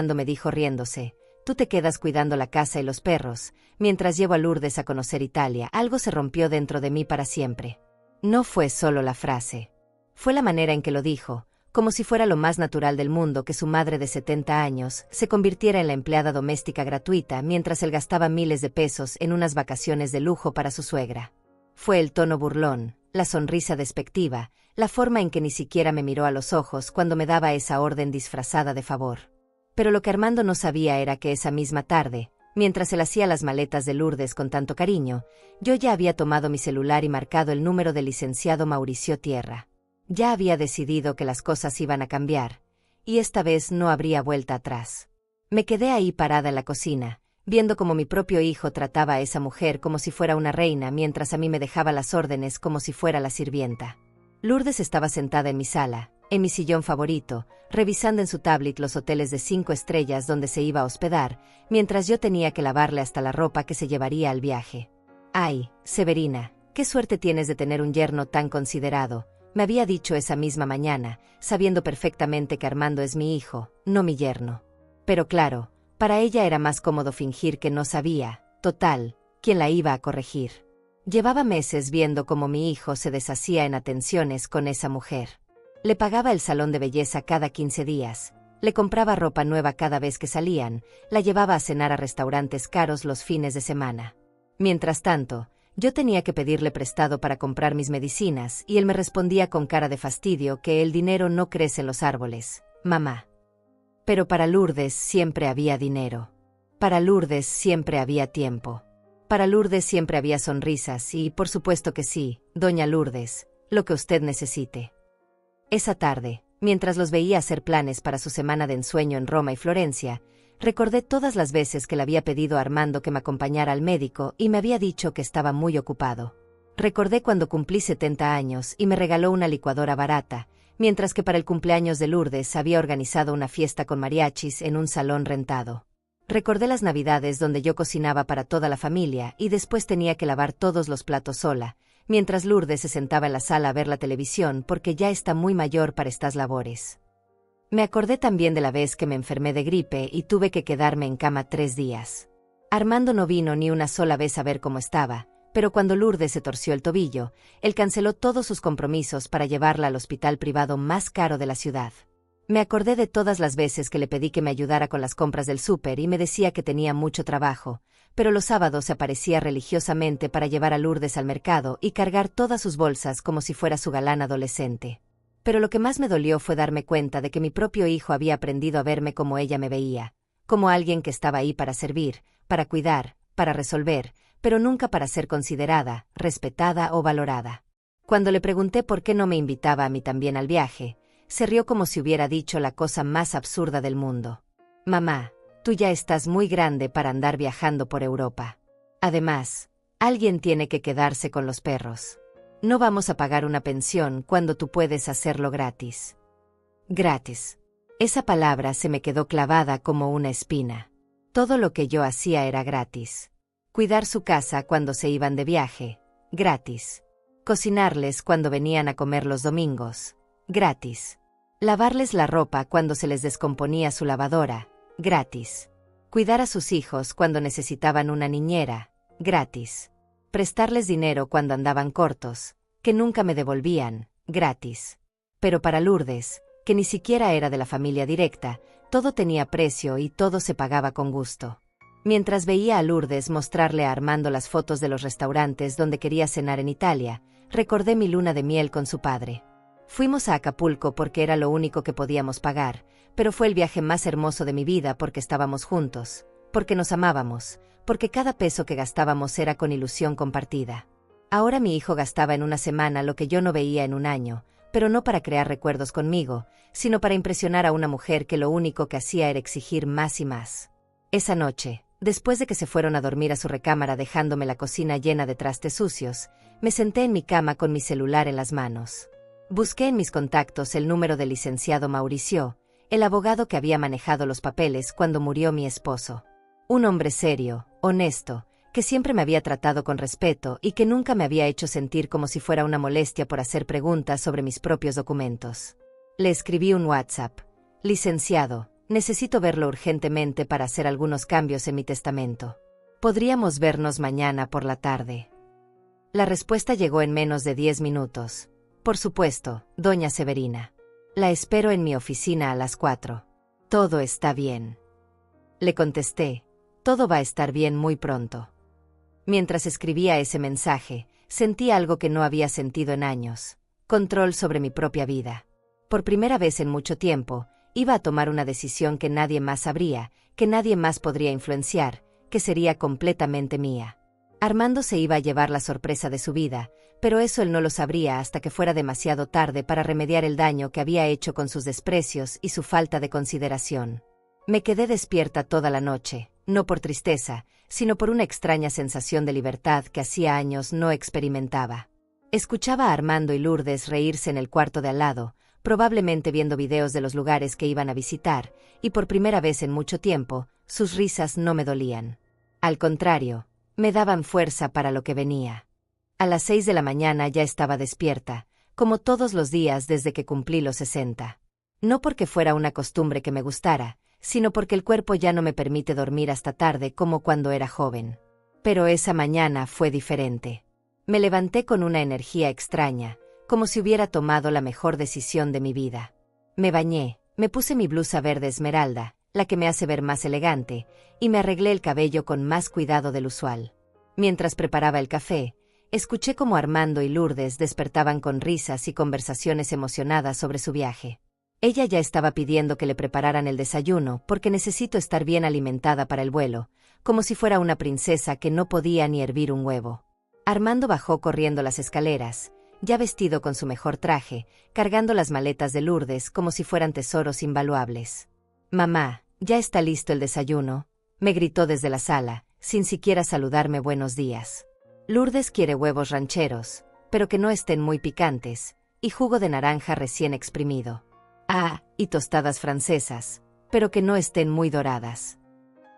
Me dijo riéndose, tú te quedas cuidando la casa y los perros, mientras llevo a Lourdes a conocer Italia. Algo se rompió dentro de mí para siempre. No fue solo la frase. Fue la manera en que lo dijo, como si fuera lo más natural del mundo que su madre de 70 años se convirtiera en la empleada doméstica gratuita mientras él gastaba miles de pesos en unas vacaciones de lujo para su suegra. Fue el tono burlón, la sonrisa despectiva, la forma en que ni siquiera me miró a los ojos cuando me daba esa orden disfrazada de favor. Pero lo que Armando no sabía era que esa misma tarde, mientras él hacía las maletas de Lourdes con tanto cariño, yo ya había tomado mi celular y marcado el número del licenciado Mauricio Tierra. Ya había decidido que las cosas iban a cambiar, y esta vez no habría vuelta atrás. Me quedé ahí parada en la cocina, viendo cómo mi propio hijo trataba a esa mujer como si fuera una reina mientras a mí me dejaba las órdenes como si fuera la sirvienta. Lourdes estaba sentada en mi sala, en mi sillón favorito, revisando en su tablet los hoteles de 5 estrellas donde se iba a hospedar, mientras yo tenía que lavarle hasta la ropa que se llevaría al viaje. «Ay, Severina, qué suerte tienes de tener un yerno tan considerado», me había dicho esa misma mañana, sabiendo perfectamente que Armando es mi hijo, no mi yerno. Pero claro, para ella era más cómodo fingir que no sabía, total, quién la iba a corregir. Llevaba meses viendo cómo mi hijo se deshacía en atenciones con esa mujer. Le pagaba el salón de belleza cada 15 días, le compraba ropa nueva cada vez que salían, la llevaba a cenar a restaurantes caros los fines de semana. Mientras tanto, yo tenía que pedirle prestado para comprar mis medicinas y él me respondía con cara de fastidio que el dinero no crece en los árboles, mamá. Pero para Lourdes siempre había dinero. Para Lourdes siempre había tiempo. Para Lourdes siempre había sonrisas y, por supuesto que sí, doña Lourdes, lo que usted necesite. Esa tarde, mientras los veía hacer planes para su semana de ensueño en Roma y Florencia, recordé todas las veces que le había pedido a Armando que me acompañara al médico y me había dicho que estaba muy ocupado. Recordé cuando cumplí 70 años y me regaló una licuadora barata, mientras que para el cumpleaños de Lourdes había organizado una fiesta con mariachis en un salón rentado. Recordé las navidades donde yo cocinaba para toda la familia y después tenía que lavar todos los platos sola, mientras Lourdes se sentaba en la sala a ver la televisión porque ya está muy mayor para estas labores. Me acordé también de la vez que me enfermé de gripe y tuve que quedarme en cama 3 días. Armando no vino ni una sola vez a ver cómo estaba, pero cuando Lourdes se torció el tobillo, él canceló todos sus compromisos para llevarla al hospital privado más caro de la ciudad. Me acordé de todas las veces que le pedí que me ayudara con las compras del súper y me decía que tenía mucho trabajo, pero los sábados se aparecía religiosamente para llevar a Lourdes al mercado y cargar todas sus bolsas como si fuera su galán adolescente. Pero lo que más me dolió fue darme cuenta de que mi propio hijo había aprendido a verme como ella me veía, como alguien que estaba ahí para servir, para cuidar, para resolver, pero nunca para ser considerada, respetada o valorada. Cuando le pregunté por qué no me invitaba a mí también al viaje, se rió como si hubiera dicho la cosa más absurda del mundo. «Mamá, tú ya estás muy grande para andar viajando por Europa. Además, alguien tiene que quedarse con los perros. No vamos a pagar una pensión cuando tú puedes hacerlo gratis». Gratis. Esa palabra se me quedó clavada como una espina. Todo lo que yo hacía era gratis. Cuidar su casa cuando se iban de viaje, gratis. Cocinarles cuando venían a comer los domingos, gratis. Lavarles la ropa cuando se les descomponía su lavadora, gratis. Cuidar a sus hijos cuando necesitaban una niñera, gratis. Prestarles dinero cuando andaban cortos, que nunca me devolvían, gratis. Pero para Lourdes, que ni siquiera era de la familia directa, todo tenía precio y todo se pagaba con gusto. Mientras veía a Lourdes mostrarle a Armando las fotos de los restaurantes donde quería cenar en Italia, recordé mi luna de miel con su padre. Fuimos a Acapulco porque era lo único que podíamos pagar, pero fue el viaje más hermoso de mi vida porque estábamos juntos, porque nos amábamos, porque cada peso que gastábamos era con ilusión compartida. Ahora mi hijo gastaba en una semana lo que yo no veía en un año, pero no para crear recuerdos conmigo, sino para impresionar a una mujer que lo único que hacía era exigir más y más. Esa noche, después de que se fueron a dormir a su recámara dejándome la cocina llena de trastes sucios, me senté en mi cama con mi celular en las manos. Busqué en mis contactos el número del licenciado Mauricio, el abogado que había manejado los papeles cuando murió mi esposo. Un hombre serio, honesto, que siempre me había tratado con respeto y que nunca me había hecho sentir como si fuera una molestia por hacer preguntas sobre mis propios documentos. Le escribí un WhatsApp. «Licenciado, Necesito verlo urgentemente para hacer algunos cambios en mi testamento. ¿Podríamos vernos mañana por la tarde? La respuesta llegó en menos de 10 minutos. Por supuesto, doña Severina. La espero en mi oficina a las 4. Todo está bien. Le contesté. Todo va a estar bien muy pronto. Mientras escribía ese mensaje, sentí algo que no había sentido en años. Control sobre mi propia vida. Por primera vez en mucho tiempo, iba a tomar una decisión que nadie más sabría, que nadie más podría influenciar, que sería completamente mía. Armando se iba a llevar la sorpresa de su vida, pero eso él no lo sabría hasta que fuera demasiado tarde para remediar el daño que había hecho con sus desprecios y su falta de consideración. Me quedé despierta toda la noche, no por tristeza, sino por una extraña sensación de libertad que hacía años no experimentaba. Escuchaba a Armando y Lourdes reírse en el cuarto de al lado, probablemente viendo videos de los lugares que iban a visitar, y por primera vez en mucho tiempo, sus risas no me dolían. Al contrario, me daban fuerza para lo que venía. A las 6 de la mañana ya estaba despierta, como todos los días desde que cumplí los 60. No porque fuera una costumbre que me gustara, sino porque el cuerpo ya no me permite dormir hasta tarde como cuando era joven. Pero esa mañana fue diferente. Me levanté con una energía extraña, como si hubiera tomado la mejor decisión de mi vida. Me bañé, me puse mi blusa verde esmeralda, la que me hace ver más elegante, y me arreglé el cabello con más cuidado del usual. Mientras preparaba el café, escuché cómo Armando y Lourdes despertaban con risas y conversaciones emocionadas sobre su viaje. Ella ya estaba pidiendo que le prepararan el desayuno porque necesito estar bien alimentada para el vuelo, como si fuera una princesa que no podía ni hervir un huevo. Armando bajó corriendo las escaleras, ya vestido con su mejor traje, cargando las maletas de Lourdes como si fueran tesoros invaluables. «Mamá, ¿ya está listo el desayuno?», me gritó desde la sala, sin siquiera saludarme buenos días. Lourdes quiere huevos rancheros, pero que no estén muy picantes, y jugo de naranja recién exprimido. Ah, y tostadas francesas, pero que no estén muy doradas.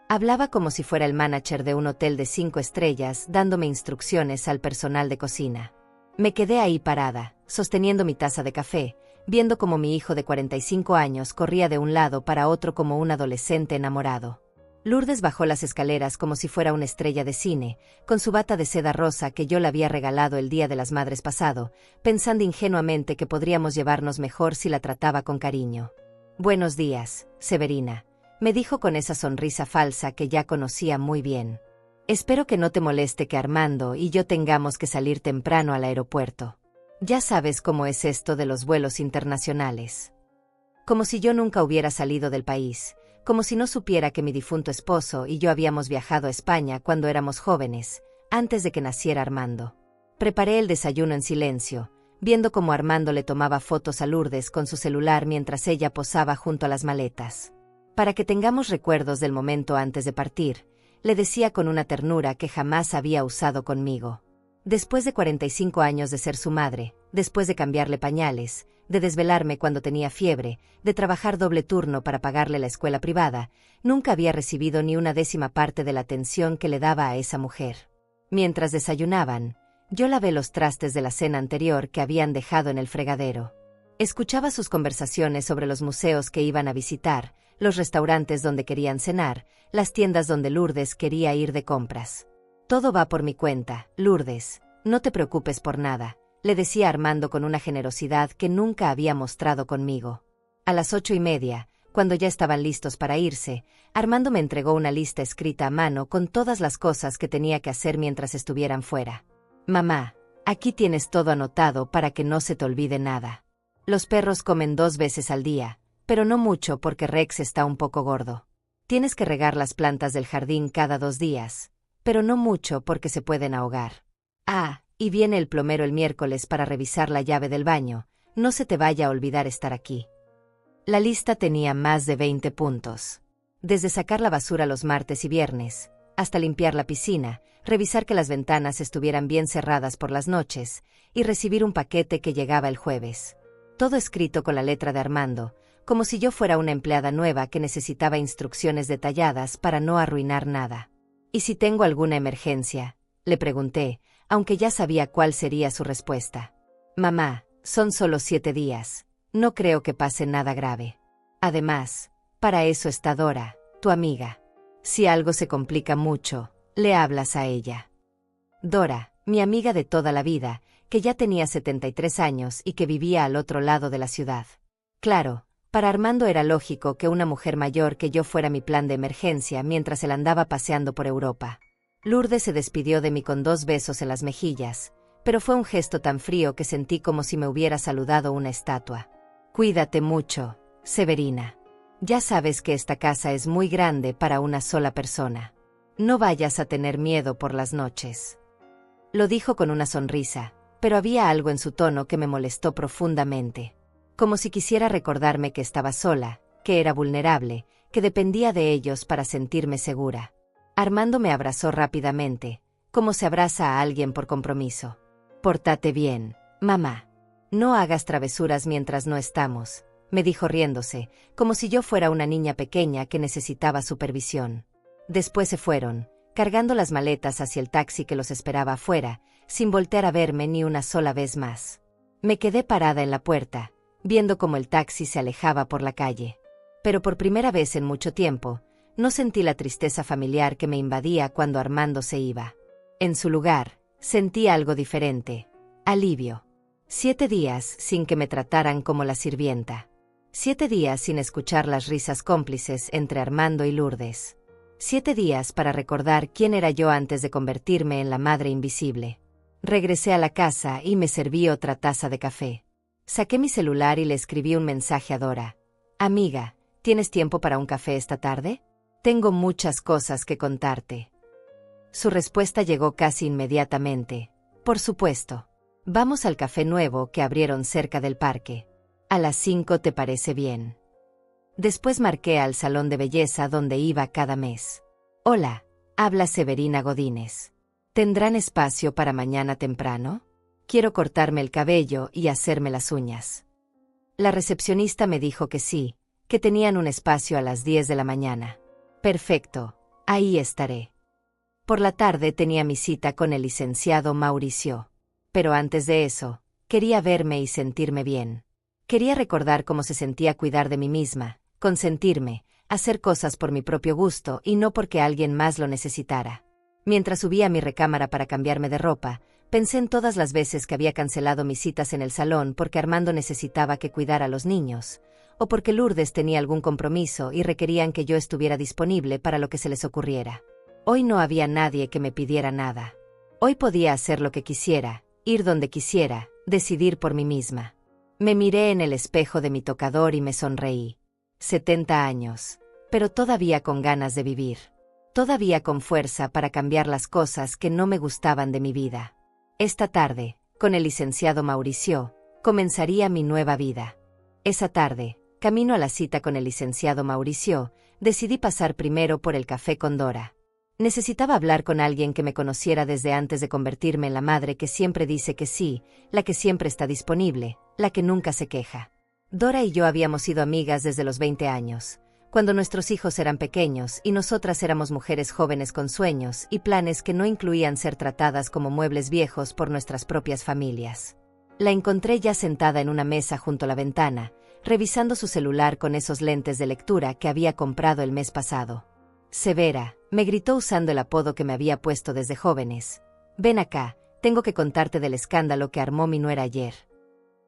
Hablaba como si fuera el manager de un hotel de 5 estrellas dándome instrucciones al personal de cocina. Me quedé ahí parada, sosteniendo mi taza de café, viendo cómo mi hijo de 45 años corría de un lado para otro como un adolescente enamorado. Lourdes bajó las escaleras como si fuera una estrella de cine, con su bata de seda rosa que yo le había regalado el Día de las Madres pasado, pensando ingenuamente que podríamos llevarnos mejor si la trataba con cariño. «Buenos días, Severina», me dijo con esa sonrisa falsa que ya conocía muy bien. «Espero que no te moleste que Armando y yo tengamos que salir temprano al aeropuerto. Ya sabes cómo es esto de los vuelos internacionales». Como si yo nunca hubiera salido del país, como si no supiera que mi difunto esposo y yo habíamos viajado a España cuando éramos jóvenes, antes de que naciera Armando. Preparé el desayuno en silencio, viendo cómo Armando le tomaba fotos a Lourdes con su celular mientras ella posaba junto a las maletas. Para que tengamos recuerdos del momento antes de partir, le decía con una ternura que jamás había usado conmigo. Después de 45 años de ser su madre, después de cambiarle pañales, de desvelarme cuando tenía fiebre, de trabajar doble turno para pagarle la escuela privada, nunca había recibido ni una décima parte de la atención que le daba a esa mujer. Mientras desayunaban, yo lavé los trastes de la cena anterior que habían dejado en el fregadero. Escuchaba sus conversaciones sobre los museos que iban a visitar, los restaurantes donde querían cenar, las tiendas donde Lourdes quería ir de compras. «Todo va por mi cuenta, Lourdes, no te preocupes por nada», le decía Armando con una generosidad que nunca había mostrado conmigo. A las 8:30, cuando ya estaban listos para irse, Armando me entregó una lista escrita a mano con todas las cosas que tenía que hacer mientras estuvieran fuera. «Mamá, aquí tienes todo anotado para que no se te olvide nada. Los perros comen 2 veces al día, pero no mucho porque Rex está un poco gordo. Tienes que regar las plantas del jardín cada 2 días, pero no mucho porque se pueden ahogar. Ah, y viene el plomero el miércoles para revisar la llave del baño, no se te vaya a olvidar estar aquí». La lista tenía más de 20 puntos. Desde sacar la basura los martes y viernes, hasta limpiar la piscina, revisar que las ventanas estuvieran bien cerradas por las noches, y recibir un paquete que llegaba el jueves. Todo escrito con la letra de Armando, como si yo fuera una empleada nueva que necesitaba instrucciones detalladas para no arruinar nada. «¿Y si tengo alguna emergencia?», le pregunté, aunque ya sabía cuál sería su respuesta. «Mamá, son solo 7 días. No creo que pase nada grave. Además, Para eso está Dora, tu amiga. Si algo se complica mucho, le hablas a ella. Dora, mi amiga de toda la vida, que ya tenía 73 años y que vivía al otro lado de la ciudad. Claro, para Armando era lógico que una mujer mayor que yo fuera mi plan de emergencia mientras él andaba paseando por Europa. Lourdes se despidió de mí con 2 besos en las mejillas, pero fue un gesto tan frío que sentí como si me hubiera saludado una estatua. Cuídate mucho, Severina. Ya sabes que esta casa es muy grande para una sola persona. No vayas a tener miedo por las noches. Lo dijo con una sonrisa, pero había algo en su tono que me molestó profundamente. Como si quisiera recordarme que estaba sola, que era vulnerable, que dependía de ellos para sentirme segura. Armando me abrazó rápidamente, como se abraza a alguien por compromiso. Pórtate bien, mamá. No hagas travesuras mientras no estamos, me dijo riéndose, como si yo fuera una niña pequeña que necesitaba supervisión. Después se fueron, cargando las maletas hacia el taxi que los esperaba afuera, sin voltear a verme ni una sola vez más. Me quedé parada en la puerta, viendo cómo el taxi se alejaba por la calle. Pero por primera vez en mucho tiempo, no sentí la tristeza familiar que me invadía cuando Armando se iba. En su lugar, sentí algo diferente. Alivio. 7 días sin que me trataran como la sirvienta. 7 días sin escuchar las risas cómplices entre Armando y Lourdes. 7 días para recordar quién era yo antes de convertirme en la madre invisible. Regresé a la casa y me serví otra taza de café. Saqué mi celular y le escribí un mensaje a Dora. Amiga, ¿tienes tiempo para un café esta tarde? Tengo muchas cosas que contarte. Su respuesta llegó casi inmediatamente. Por supuesto. Vamos al café nuevo que abrieron cerca del parque. A las 5 ¿te parece bien? Después marqué al salón de belleza donde iba cada mes. Hola, habla Severina Godínez. ¿Tendrán espacio para mañana temprano? Quiero cortarme el cabello y hacerme las uñas. La recepcionista me dijo que sí, que tenían un espacio a las 10 de la mañana. Perfecto, ahí estaré. Por la tarde tenía mi cita con el licenciado Mauricio. Pero antes de eso, quería verme y sentirme bien. Quería recordar cómo se sentía cuidar de mí misma, consentirme, hacer cosas por mi propio gusto y no porque alguien más lo necesitara. Mientras subía a mi recámara para cambiarme de ropa, pensé en todas las veces que había cancelado mis citas en el salón porque Armando necesitaba que cuidara a los niños, o porque Lourdes tenía algún compromiso y requerían que yo estuviera disponible para lo que se les ocurriera. Hoy no había nadie que me pidiera nada. Hoy podía hacer lo que quisiera, ir donde quisiera, decidir por mí misma. Me miré en el espejo de mi tocador y me sonreí. 70 años, pero todavía con ganas de vivir. Todavía con fuerza para cambiar las cosas que no me gustaban de mi vida. Esta tarde, con el licenciado Mauricio, comenzaría mi nueva vida. Esa tarde, camino a la cita con el licenciado Mauricio, decidí pasar primero por el café con Dora. Necesitaba hablar con alguien que me conociera desde antes de convertirme en la madre que siempre dice que sí, la que siempre está disponible, la que nunca se queja. Dora y yo habíamos sido amigas desde los 20 años, cuando nuestros hijos eran pequeños y nosotras éramos mujeres jóvenes con sueños y planes que no incluían ser tratadas como muebles viejos por nuestras propias familias. La encontré ya sentada en una mesa junto a la ventana, revisando su celular con esos lentes de lectura que había comprado el mes pasado. Severa, me gritó usando el apodo que me había puesto desde jóvenes. Ven acá, tengo que contarte del escándalo que armó mi nuera ayer.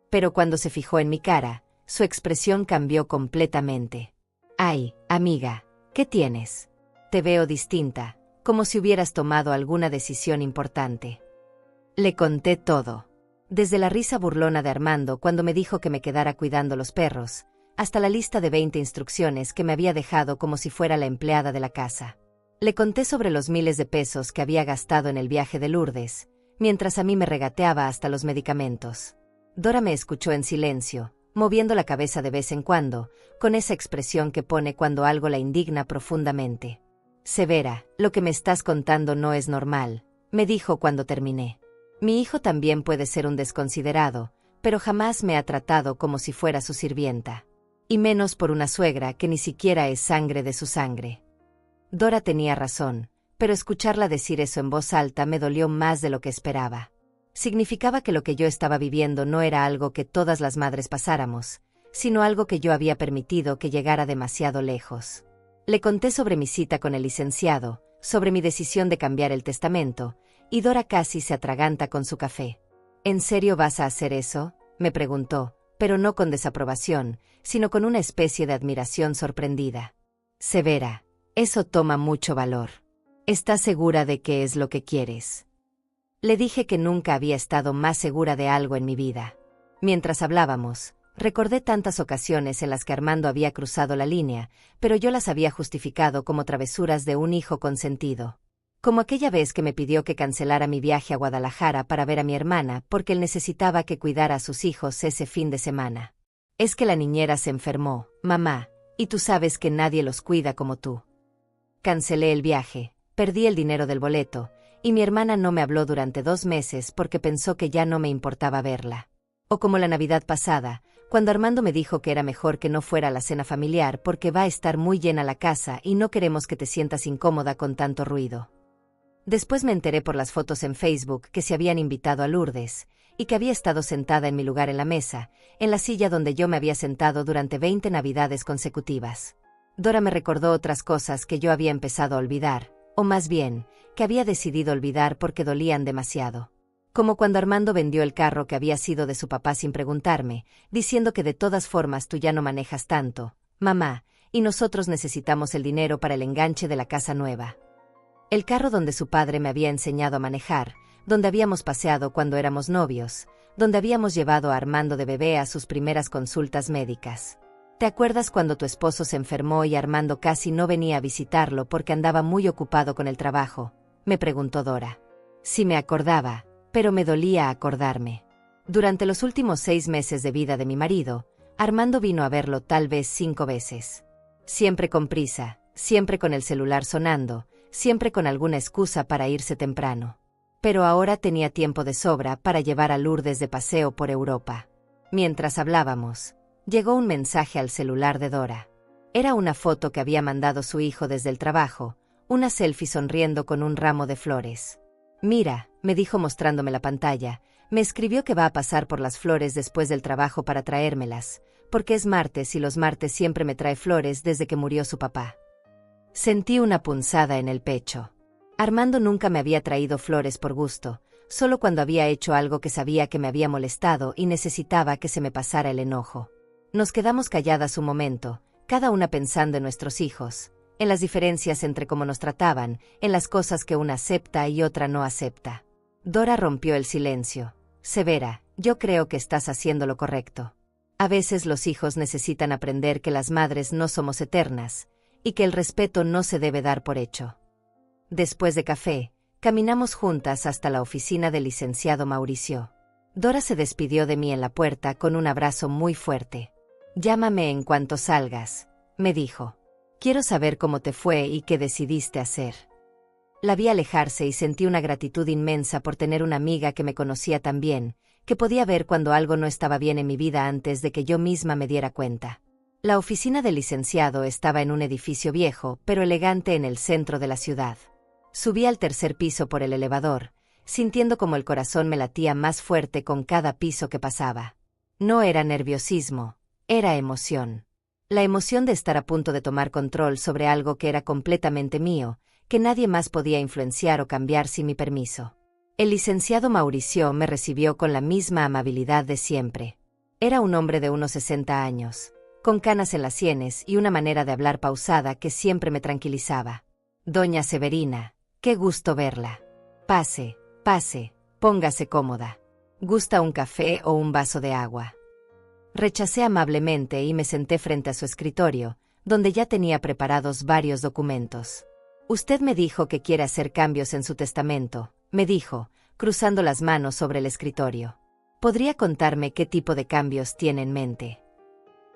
Pero cuando se fijó en mi cara, su expresión cambió completamente. Ay, amiga, ¿qué tienes? Te veo distinta, como si hubieras tomado alguna decisión importante. Le conté todo. Desde la risa burlona de Armando cuando me dijo que me quedara cuidando los perros, hasta la lista de 20 instrucciones que me había dejado como si fuera la empleada de la casa. Le conté sobre los miles de pesos que había gastado en el viaje de Lourdes, mientras a mí me regateaba hasta los medicamentos. Dora me escuchó en silencio, moviendo la cabeza de vez en cuando, con esa expresión que pone cuando algo la indigna profundamente. Severa, lo que me estás contando no es normal, me dijo cuando terminé. Mi hijo también puede ser un desconsiderado, pero jamás me ha tratado como si fuera su sirvienta. Y menos por una suegra que ni siquiera es sangre de su sangre. Dora tenía razón, pero escucharla decir eso en voz alta me dolió más de lo que esperaba. Significaba que lo que yo estaba viviendo no era algo que todas las madres pasáramos, sino algo que yo había permitido que llegara demasiado lejos. Le conté sobre mi cita con el licenciado, sobre mi decisión de cambiar el testamento, y Dora casi se atraganta con su café. ¿En serio vas a hacer eso?, me preguntó, pero no con desaprobación, sino con una especie de admiración sorprendida. Severa, eso toma mucho valor. ¿Estás segura de qué es lo que quieres? Le dije que nunca había estado más segura de algo en mi vida. Mientras hablábamos, recordé tantas ocasiones en las que Armando había cruzado la línea, pero yo las había justificado como travesuras de un hijo consentido. Como aquella vez que me pidió que cancelara mi viaje a Guadalajara para ver a mi hermana porque él necesitaba que cuidara a sus hijos ese fin de semana. Es que la niñera se enfermó, mamá, y tú sabes que nadie los cuida como tú. Cancelé el viaje, perdí el dinero del boleto, y mi hermana no me habló durante 2 meses porque pensó que ya no me importaba verla. O como la Navidad pasada, cuando Armando me dijo que era mejor que no fuera a la cena familiar porque va a estar muy llena la casa y no queremos que te sientas incómoda con tanto ruido. Después me enteré por las fotos en Facebook que se habían invitado a Lourdes, y que había estado sentada en mi lugar en la mesa, en la silla donde yo me había sentado durante 20 Navidades consecutivas. Dora me recordó otras cosas que yo había empezado a olvidar, o más bien, que había decidido olvidar porque dolían demasiado. Como cuando Armando vendió el carro que había sido de su papá sin preguntarme, diciendo que de todas formas tú ya no manejas tanto, mamá, y nosotros necesitamos el dinero para el enganche de la casa nueva. El carro donde su padre me había enseñado a manejar, donde habíamos paseado cuando éramos novios, donde habíamos llevado a Armando de bebé a sus primeras consultas médicas. ¿Te acuerdas cuando tu esposo se enfermó y Armando casi no venía a visitarlo porque andaba muy ocupado con el trabajo?, me preguntó Dora. Sí me acordaba, pero me dolía acordarme. Durante los últimos 6 meses de vida de mi marido, Armando vino a verlo tal vez 5 veces. Siempre con prisa, siempre con el celular sonando, siempre con alguna excusa para irse temprano. Pero ahora tenía tiempo de sobra para llevar a Lourdes de paseo por Europa. Mientras hablábamos, llegó un mensaje al celular de Dora. Era una foto que había mandado su hijo desde el trabajo, una selfie sonriendo con un ramo de flores. Mira, me dijo mostrándome la pantalla, me escribió que va a pasar por las flores después del trabajo para traérmelas, porque es martes y los martes siempre me trae flores desde que murió su papá. Sentí una punzada en el pecho. Armando nunca me había traído flores por gusto, solo cuando había hecho algo que sabía que me había molestado y necesitaba que se me pasara el enojo. Nos quedamos calladas un momento, cada una pensando en nuestros hijos, en las diferencias entre cómo nos trataban, en las cosas que una acepta y otra no acepta. Dora rompió el silencio. Severa, yo creo que estás haciendo lo correcto. A veces los hijos necesitan aprender que las madres no somos eternas, y que el respeto no se debe dar por hecho. Después de café, caminamos juntas hasta la oficina del licenciado Mauricio. Dora se despidió de mí en la puerta con un abrazo muy fuerte. Llámame en cuanto salgas, me dijo. Quiero saber cómo te fue y qué decidiste hacer. La vi alejarse y sentí una gratitud inmensa por tener una amiga que me conocía tan bien, que podía ver cuando algo no estaba bien en mi vida antes de que yo misma me diera cuenta. La oficina del licenciado estaba en un edificio viejo, pero elegante en el centro de la ciudad. Subí al 3er piso por el elevador, sintiendo como el corazón me latía más fuerte con cada piso que pasaba. No era nerviosismo, era emoción. La emoción de estar a punto de tomar control sobre algo que era completamente mío, que nadie más podía influenciar o cambiar sin mi permiso. El licenciado Mauricio me recibió con la misma amabilidad de siempre. Era un hombre de unos 60 años. Con canas en las sienes y una manera de hablar pausada que siempre me tranquilizaba. Doña Severina, qué gusto verla. Pase, pase, póngase cómoda. ¿Gusta un café o un vaso de agua? Rechacé amablemente y me senté frente a su escritorio, donde ya tenía preparados varios documentos. Usted me dijo que quiere hacer cambios en su testamento, me dijo, cruzando las manos sobre el escritorio. ¿Podría contarme qué tipo de cambios tiene en mente?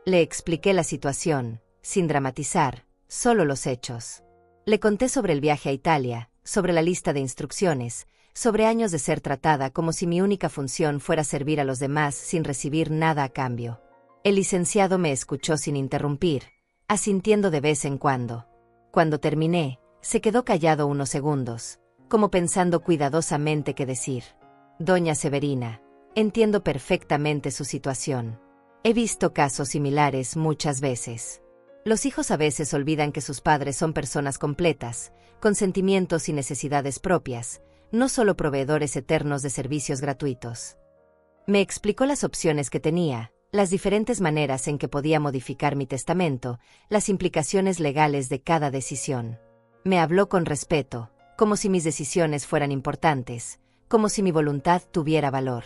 Le expliqué la situación, sin dramatizar, solo los hechos. Le conté sobre el viaje a Italia, sobre la lista de instrucciones, sobre años de ser tratada como si mi única función fuera servir a los demás sin recibir nada a cambio. El licenciado me escuchó sin interrumpir, asintiendo de vez en cuando. Cuando terminé, se quedó callado unos segundos, como pensando cuidadosamente qué decir. Doña Severina, entiendo perfectamente su situación. He visto casos similares muchas veces. Los hijos a veces olvidan que sus padres son personas completas, con sentimientos y necesidades propias, no solo proveedores eternos de servicios gratuitos. Me explicó las opciones que tenía, las diferentes maneras en que podía modificar mi testamento, las implicaciones legales de cada decisión. Me habló con respeto, como si mis decisiones fueran importantes, como si mi voluntad tuviera valor.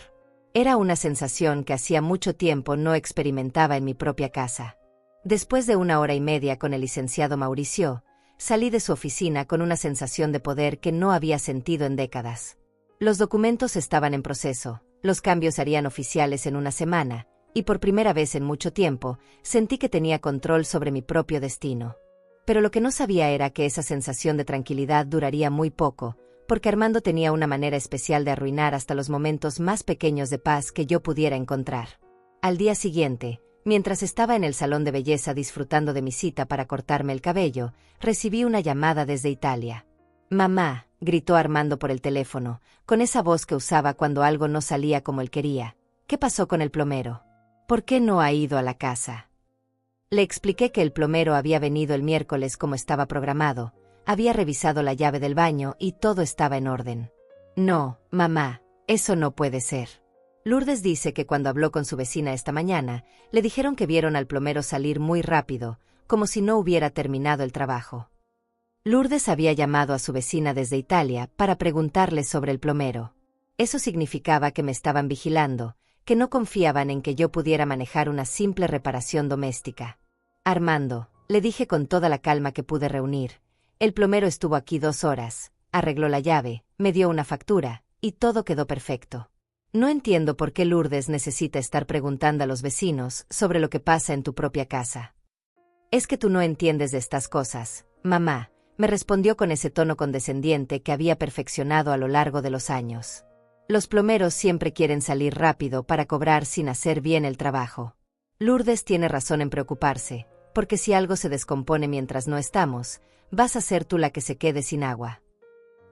Era una sensación que hacía mucho tiempo no experimentaba en mi propia casa. Después de 1 hora y media con el licenciado Mauricio, salí de su oficina con una sensación de poder que no había sentido en décadas. Los documentos estaban en proceso, los cambios se harían oficiales en una semana, y por primera vez en mucho tiempo, sentí que tenía control sobre mi propio destino. Pero lo que no sabía era que esa sensación de tranquilidad duraría muy poco, porque Armando tenía una manera especial de arruinar hasta los momentos más pequeños de paz que yo pudiera encontrar. Al día siguiente, mientras estaba en el salón de belleza disfrutando de mi cita para cortarme el cabello, recibí una llamada desde Italia. «Mamá», gritó Armando por el teléfono, con esa voz que usaba cuando algo no salía como él quería. «¿Qué pasó con el plomero? ¿Por qué no ha ido a la casa?» Le expliqué que el plomero había venido el miércoles como estaba programado, había revisado la llave del baño y todo estaba en orden. «No, mamá, eso no puede ser». Lourdes dice que cuando habló con su vecina esta mañana, le dijeron que vieron al plomero salir muy rápido, como si no hubiera terminado el trabajo. Lourdes había llamado a su vecina desde Italia para preguntarle sobre el plomero. Eso significaba que me estaban vigilando, que no confiaban en que yo pudiera manejar una simple reparación doméstica. «Armando», le dije con toda la calma que pude reunir, «el plomero estuvo aquí 2 horas, arregló la llave, me dio una factura, y todo quedó perfecto. No entiendo por qué Lourdes necesita estar preguntando a los vecinos sobre lo que pasa en tu propia casa». «Es que tú no entiendes de estas cosas, mamá», me respondió con ese tono condescendiente que había perfeccionado a lo largo de los años. «Los plomeros siempre quieren salir rápido para cobrar sin hacer bien el trabajo. Lourdes tiene razón en preocuparse, porque si algo se descompone mientras no estamos, vas a ser tú la que se quede sin agua».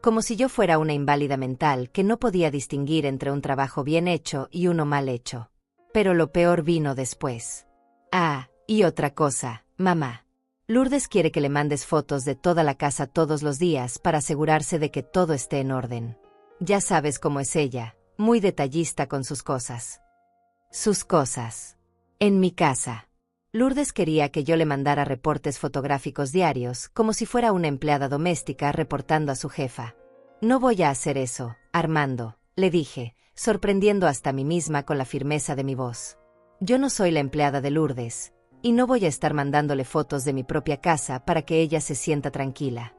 Como si yo fuera una inválida mental que no podía distinguir entre un trabajo bien hecho y uno mal hecho. Pero lo peor vino después. «Ah, y otra cosa, mamá. Lourdes quiere que le mandes fotos de toda la casa todos los días para asegurarse de que todo esté en orden. Ya sabes cómo es ella, muy detallista con sus cosas». «Sus cosas. En mi casa». Lourdes quería que yo le mandara reportes fotográficos diarios, como si fuera una empleada doméstica reportando a su jefa. «No voy a hacer eso, Armando», le dije, sorprendiendo hasta a mí misma con la firmeza de mi voz. «Yo no soy la empleada de Lourdes, y no voy a estar mandándole fotos de mi propia casa para que ella se sienta tranquila».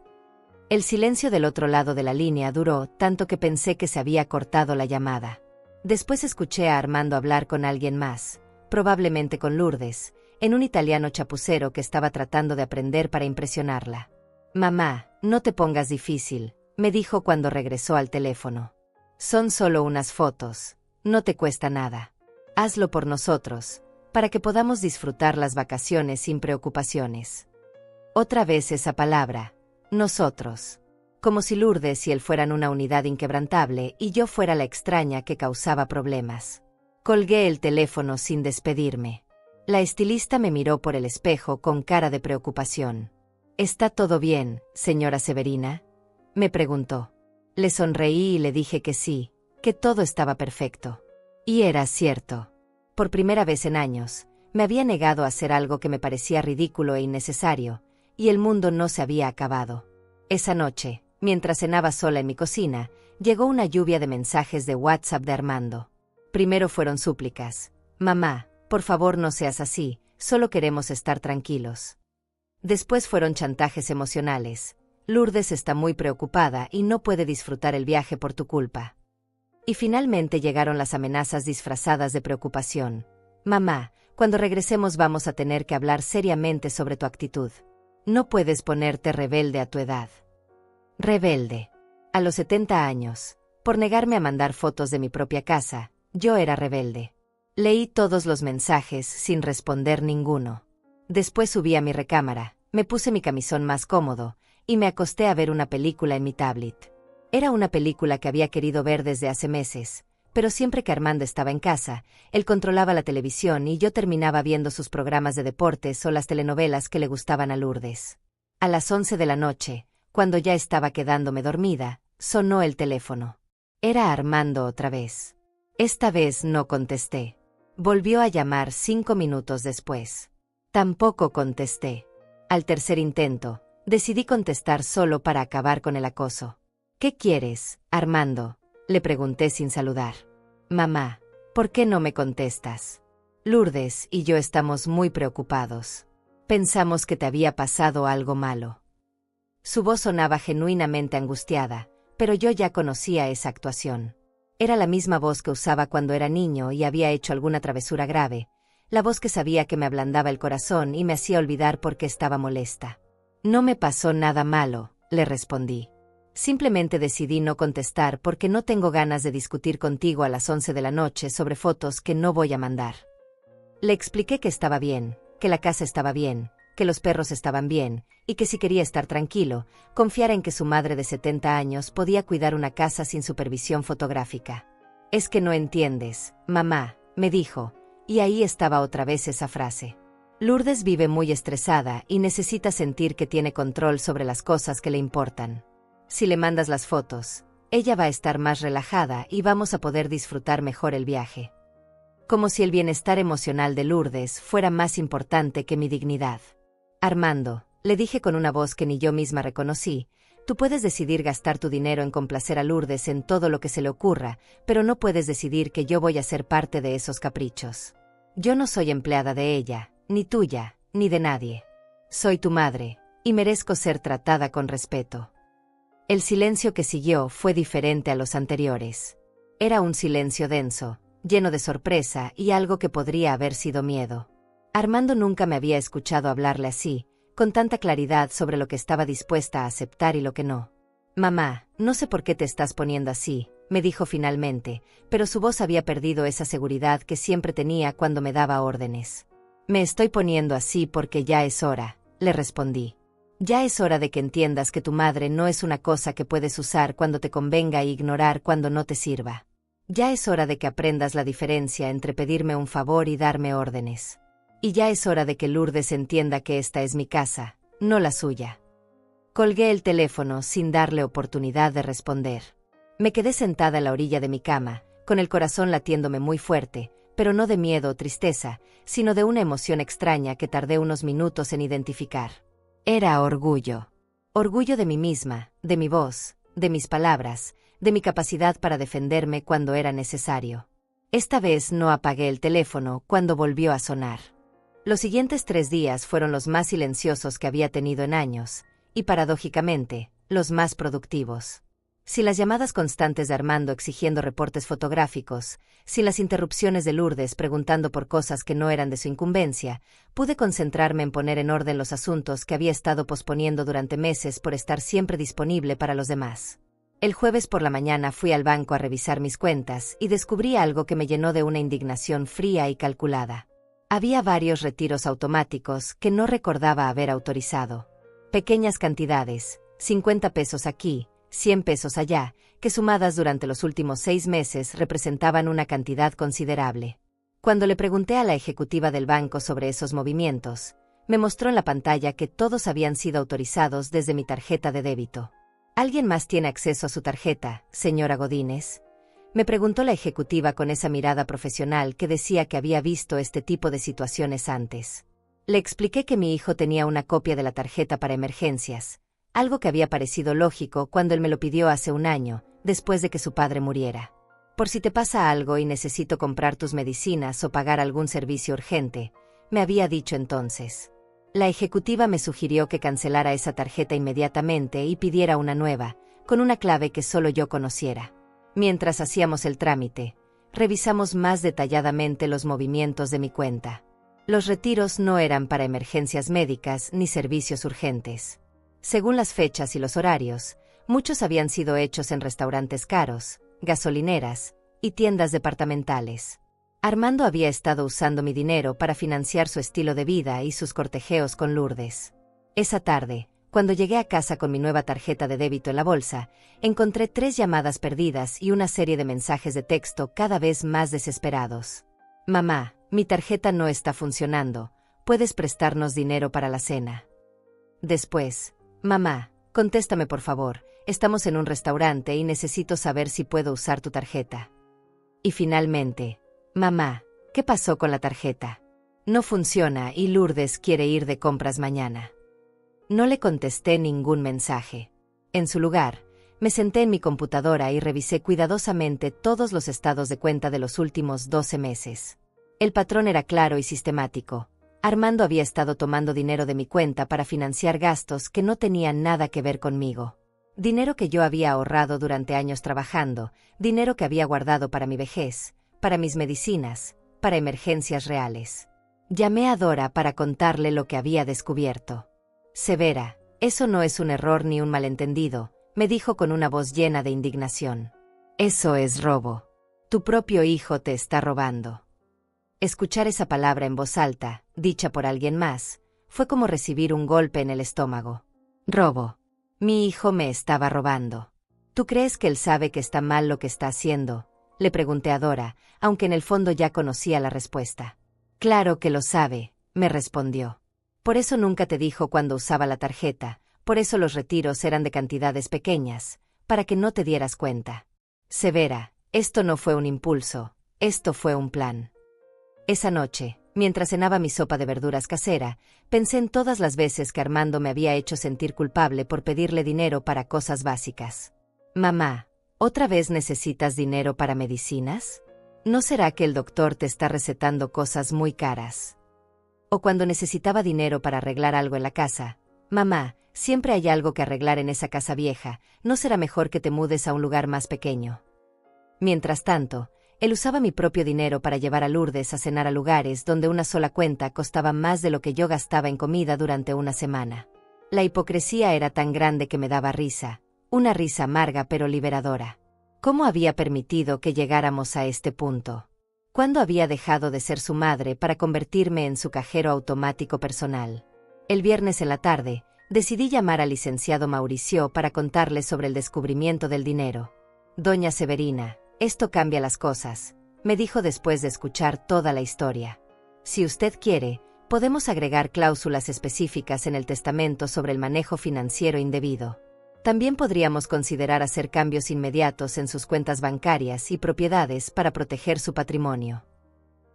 El silencio del otro lado de la línea duró tanto que pensé que se había cortado la llamada. Después escuché a Armando hablar con alguien más, probablemente con Lourdes, en un italiano chapucero que estaba tratando de aprender para impresionarla. «Mamá, no te pongas difícil», me dijo cuando regresó al teléfono. «Son solo unas fotos, no te cuesta nada. Hazlo por nosotros, para que podamos disfrutar las vacaciones sin preocupaciones». Otra vez esa palabra, nosotros. Como si Lourdes y él fueran una unidad inquebrantable y yo fuera la extraña que causaba problemas. Colgué el teléfono sin despedirme. La estilista me miró por el espejo con cara de preocupación. «¿Está todo bien, señora Severina?», me preguntó. Le sonreí y le dije que sí, que todo estaba perfecto. Y era cierto. Por primera vez en años, me había negado a hacer algo que me parecía ridículo e innecesario, y el mundo no se había acabado. Esa noche, mientras cenaba sola en mi cocina, llegó una lluvia de mensajes de WhatsApp de Armando. Primero fueron súplicas. «Mamá, por favor no seas así, solo queremos estar tranquilos». Después fueron chantajes emocionales. «Lourdes está muy preocupada y no puede disfrutar el viaje por tu culpa». Y finalmente llegaron las amenazas disfrazadas de preocupación. «Mamá, cuando regresemos vamos a tener que hablar seriamente sobre tu actitud. No puedes ponerte rebelde a tu edad». Rebelde. A los 70 años, por negarme a mandar fotos de mi propia casa, yo era rebelde. Leí todos los mensajes sin responder ninguno. Después subí a mi recámara, me puse mi camisón más cómodo, y me acosté a ver una película en mi tablet. Era una película que había querido ver desde hace meses, pero siempre que Armando estaba en casa, él controlaba la televisión y yo terminaba viendo sus programas de deportes o las telenovelas que le gustaban a Lourdes. A las 11 de la noche, cuando ya estaba quedándome dormida, sonó el teléfono. Era Armando otra vez. Esta vez no contesté. Volvió a llamar 5 minutos después. Tampoco contesté. Al tercer intento, decidí contestar solo para acabar con el acoso. ¿Qué quieres, Armando?, le pregunté sin saludar. Mamá, ¿por qué no me contestas? Lourdes y yo estamos muy preocupados. Pensamos que te había pasado algo malo. Su voz sonaba genuinamente angustiada, pero yo ya conocía esa actuación. Era la misma voz que usaba cuando era niño y había hecho alguna travesura grave, la voz que sabía que me ablandaba el corazón y me hacía olvidar por qué estaba molesta. No me pasó nada malo, le respondí. Simplemente decidí no contestar porque no tengo ganas de discutir contigo a las 11 de la noche sobre fotos que no voy a mandar. Le expliqué que estaba bien, que la casa estaba bien, que los perros estaban bien, y que si quería estar tranquilo, confiara en que su madre de 70 años podía cuidar una casa sin supervisión fotográfica. Es que no entiendes, mamá, me dijo, y ahí estaba otra vez esa frase. Lourdes vive muy estresada y necesita sentir que tiene control sobre las cosas que le importan. Si le mandas las fotos, ella va a estar más relajada y vamos a poder disfrutar mejor el viaje. Como si el bienestar emocional de Lourdes fuera más importante que mi dignidad. Armando, le dije con una voz que ni yo misma reconocí, tú puedes decidir gastar tu dinero en complacer a Lourdes en todo lo que se le ocurra, pero no puedes decidir que yo voy a ser parte de esos caprichos. Yo no soy empleada de ella, ni tuya, ni de nadie. Soy tu madre, y merezco ser tratada con respeto. El silencio que siguió fue diferente a los anteriores. Era un silencio denso, lleno de sorpresa y algo que podría haber sido miedo. Armando nunca me había escuchado hablarle así, con tanta claridad sobre lo que estaba dispuesta a aceptar y lo que no. Mamá, no sé por qué te estás poniendo así, me dijo finalmente, pero su voz había perdido esa seguridad que siempre tenía cuando me daba órdenes. Me estoy poniendo así porque ya es hora, le respondí. Ya es hora de que entiendas que tu madre no es una cosa que puedes usar cuando te convenga e ignorar cuando no te sirva. Ya es hora de que aprendas la diferencia entre pedirme un favor y darme órdenes. Y ya es hora de que Lourdes entienda que esta es mi casa, no la suya. Colgué el teléfono sin darle oportunidad de responder. Me quedé sentada a la orilla de mi cama, con el corazón latiéndome muy fuerte, pero no de miedo o tristeza, sino de una emoción extraña que tardé unos minutos en identificar. Era orgullo. Orgullo de mí misma, de mi voz, de mis palabras, de mi capacidad para defenderme cuando era necesario. Esta vez no apagué el teléfono cuando volvió a sonar. Los siguientes 3 días fueron los más silenciosos que había tenido en años, y paradójicamente, los más productivos. Sin las llamadas constantes de Armando exigiendo reportes fotográficos, sin las interrupciones de Lourdes preguntando por cosas que no eran de su incumbencia, pude concentrarme en poner en orden los asuntos que había estado posponiendo durante meses por estar siempre disponible para los demás. El jueves por la mañana fui al banco a revisar mis cuentas y descubrí algo que me llenó de una indignación fría y calculada. Había varios retiros automáticos que no recordaba haber autorizado. Pequeñas cantidades, 50 pesos aquí, 100 pesos allá, que sumadas durante los últimos 6 meses representaban una cantidad considerable. Cuando le pregunté a la ejecutiva del banco sobre esos movimientos, me mostró en la pantalla que todos habían sido autorizados desde mi tarjeta de débito. ¿Alguien más tiene acceso a su tarjeta, señora Godínez?, me preguntó la ejecutiva con esa mirada profesional que decía que había visto este tipo de situaciones antes. Le expliqué que mi hijo tenía una copia de la tarjeta para emergencias, algo que había parecido lógico cuando él me lo pidió hace 1 año, después de que su padre muriera. Por si te pasa algo y necesito comprar tus medicinas o pagar algún servicio urgente, me había dicho entonces. La ejecutiva me sugirió que cancelara esa tarjeta inmediatamente y pidiera una nueva, con una clave que solo yo conociera. Mientras hacíamos el trámite, revisamos más detalladamente los movimientos de mi cuenta. Los retiros no eran para emergencias médicas ni servicios urgentes. Según las fechas y los horarios, muchos habían sido hechos en restaurantes caros, gasolineras y tiendas departamentales. Armando había estado usando mi dinero para financiar su estilo de vida y sus cortejeos con Lourdes. Esa tarde, Cuando llegué a casa con mi nueva tarjeta de débito en la bolsa, encontré 3 llamadas perdidas y una serie de mensajes de texto cada vez más desesperados. Mamá, mi tarjeta no está funcionando. ¿Puedes prestarnos dinero para la cena? Después, mamá, contéstame por favor. Estamos en un restaurante y necesito saber si puedo usar tu tarjeta. Y finalmente, mamá, ¿qué pasó con la tarjeta? No funciona y Lourdes quiere ir de compras mañana. No le contesté ningún mensaje. En su lugar, me senté en mi computadora y revisé cuidadosamente todos los estados de cuenta de los últimos 12 meses. El patrón era claro y sistemático. Armando había estado tomando dinero de mi cuenta para financiar gastos que no tenían nada que ver conmigo. Dinero que yo había ahorrado durante años trabajando, dinero que había guardado para mi vejez, para mis medicinas, para emergencias reales. Llamé a Dora para contarle lo que había descubierto. Severa, eso no es un error ni un malentendido, me dijo con una voz llena de indignación. Eso es robo. Tu propio hijo te está robando. Escuchar esa palabra en voz alta, dicha por alguien más, fue como recibir un golpe en el estómago. Robo. Mi hijo me estaba robando. ¿Tú crees que él sabe que está mal lo que está haciendo? Le pregunté a Dora, aunque en el fondo ya conocía la respuesta. Claro que lo sabe, me respondió. Por eso nunca te dijo cuando usaba la tarjeta, por eso los retiros eran de cantidades pequeñas, para que no te dieras cuenta. Severa, esto no fue un impulso, esto fue un plan. Esa noche, mientras cenaba mi sopa de verduras casera, pensé en todas las veces que Armando me había hecho sentir culpable por pedirle dinero para cosas básicas. Mamá, ¿otra vez necesitas dinero para medicinas? ¿No será que el doctor te está recetando cosas muy caras? O cuando necesitaba dinero para arreglar algo en la casa. Mamá, siempre hay algo que arreglar en esa casa vieja, ¿no será mejor que te mudes a un lugar más pequeño? Mientras tanto, él usaba mi propio dinero para llevar a Lourdes a cenar a lugares donde una sola cuenta costaba más de lo que yo gastaba en comida durante una semana. La hipocresía era tan grande que me daba risa, una risa amarga pero liberadora. ¿Cómo había permitido que llegáramos a este punto? ¿Cuándo había dejado de ser su madre para convertirme en su cajero automático personal? El viernes en la tarde, decidí llamar al licenciado Mauricio para contarle sobre el descubrimiento del dinero. Doña Severina, esto cambia las cosas, me dijo después de escuchar toda la historia. Si usted quiere, podemos agregar cláusulas específicas en el testamento sobre el manejo financiero indebido. También podríamos considerar hacer cambios inmediatos en sus cuentas bancarias y propiedades para proteger su patrimonio.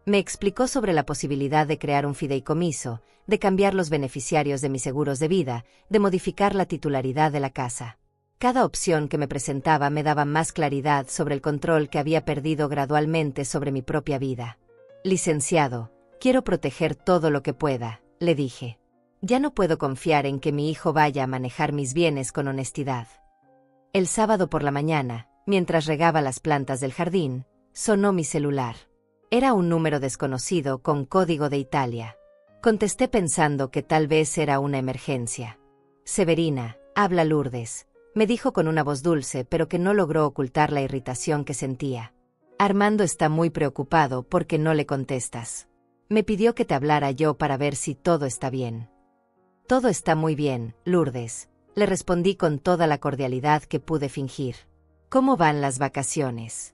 Me explicó sobre la posibilidad de crear un fideicomiso, de cambiar los beneficiarios de mis seguros de vida, de modificar la titularidad de la casa. Cada opción que me presentaba me daba más claridad sobre el control que había perdido gradualmente sobre mi propia vida. Licenciado, quiero proteger todo lo que pueda, le dije. Ya no puedo confiar en que mi hijo vaya a manejar mis bienes con honestidad. El sábado por la mañana, mientras regaba las plantas del jardín, sonó mi celular. Era un número desconocido con código de Italia. Contesté pensando que tal vez era una emergencia. Severina, habla Lourdes, me dijo con una voz dulce pero que no logró ocultar la irritación que sentía. Armando está muy preocupado porque no le contestas. Me pidió que te hablara yo para ver si todo está bien. Todo está muy bien, Lourdes, le respondí con toda la cordialidad que pude fingir. ¿Cómo van las vacaciones?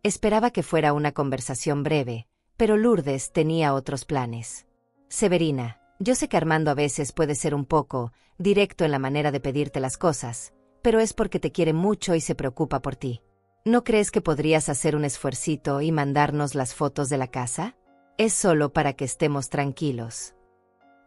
Esperaba que fuera una conversación breve, pero Lourdes tenía otros planes. Severina, yo sé que Armando a veces puede ser un poco directo en la manera de pedirte las cosas, pero es porque te quiere mucho y se preocupa por ti. ¿No crees que podrías hacer un esfuercito y mandarnos las fotos de la casa? Es solo para que estemos tranquilos.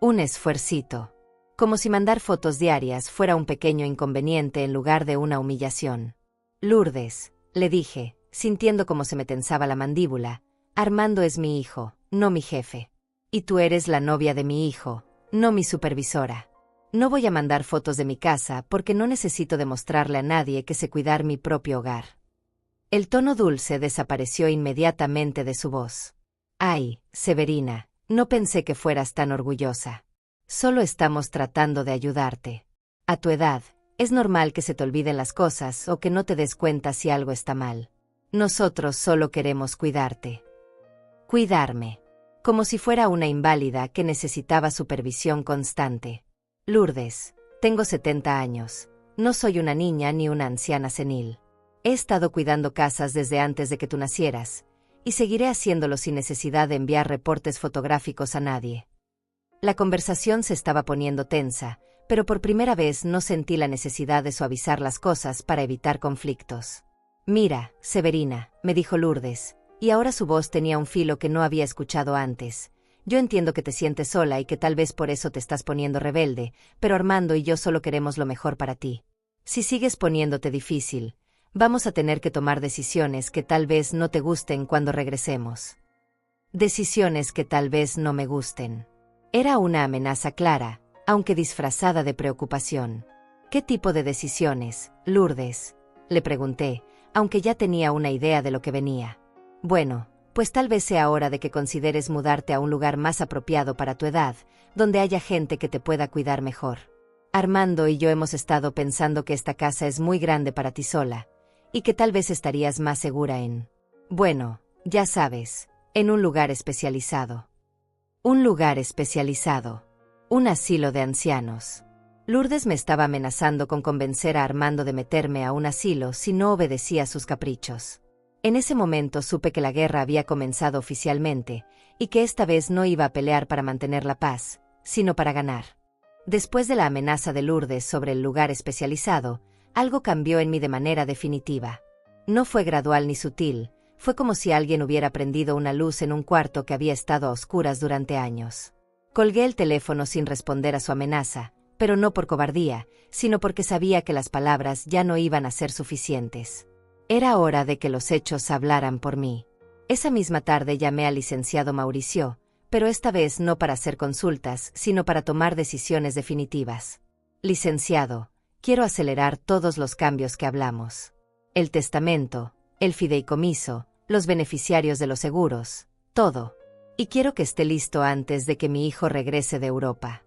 Un esfuercito. Como si mandar fotos diarias fuera un pequeño inconveniente en lugar de una humillación. Lourdes, le dije, sintiendo cómo se me tensaba la mandíbula, Armando es mi hijo, no mi jefe. Y tú eres la novia de mi hijo, no mi supervisora. No voy a mandar fotos de mi casa porque no necesito demostrarle a nadie que sé cuidar mi propio hogar. El tono dulce desapareció inmediatamente de su voz. Ay, Severina, no pensé que fueras tan orgullosa. Solo estamos tratando de ayudarte. A tu edad, es normal que se te olviden las cosas o que no te des cuenta si algo está mal. Nosotros solo queremos cuidarte. Cuidarme. Como si fuera una inválida que necesitaba supervisión constante. Lourdes, Tengo 70 años. No soy una niña ni una anciana senil. He estado cuidando casas desde antes de que tú nacieras, y seguiré haciéndolo sin necesidad de enviar reportes fotográficos a nadie. La conversación se estaba poniendo tensa, pero por primera vez no sentí la necesidad de suavizar las cosas para evitar conflictos. Mira, Severina, me dijo Lourdes, y ahora su voz tenía un filo que no había escuchado antes. Yo entiendo que te sientes sola y que tal vez por eso te estás poniendo rebelde, pero Armando y yo solo queremos lo mejor para ti. Si sigues poniéndote difícil, vamos a tener que tomar decisiones que tal vez no te gusten cuando regresemos. Decisiones que tal vez no me gusten. Era una amenaza clara, aunque disfrazada de preocupación. ¿Qué tipo de decisiones, Lourdes?, le pregunté, aunque ya tenía una idea de lo que venía. Bueno, pues tal vez sea hora de que consideres mudarte a un lugar más apropiado para tu edad, donde haya gente que te pueda cuidar mejor. Armando y yo hemos estado pensando que esta casa es muy grande para ti sola, y que tal vez estarías más segura bueno, ya sabes, en un lugar especializado. Un lugar especializado. Un asilo de ancianos. Lourdes me estaba amenazando con convencer a Armando de meterme a un asilo si no obedecía sus caprichos. En ese momento supe que la guerra había comenzado oficialmente, y que esta vez no iba a pelear para mantener la paz, sino para ganar. Después de la amenaza de Lourdes sobre el lugar especializado, algo cambió en mí de manera definitiva. No fue gradual ni sutil, fue como si alguien hubiera prendido una luz en un cuarto que había estado a oscuras durante años. Colgué el teléfono sin responder a su amenaza, pero no por cobardía, sino porque sabía que las palabras ya no iban a ser suficientes. Era hora de que los hechos hablaran por mí. Esa misma tarde llamé al licenciado Mauricio, pero esta vez no para hacer consultas, sino para tomar decisiones definitivas. Licenciado, quiero acelerar todos los cambios que hablamos. El testamento, el fideicomiso, los beneficiarios de los seguros, todo. Y quiero que esté listo antes de que mi hijo regrese de Europa.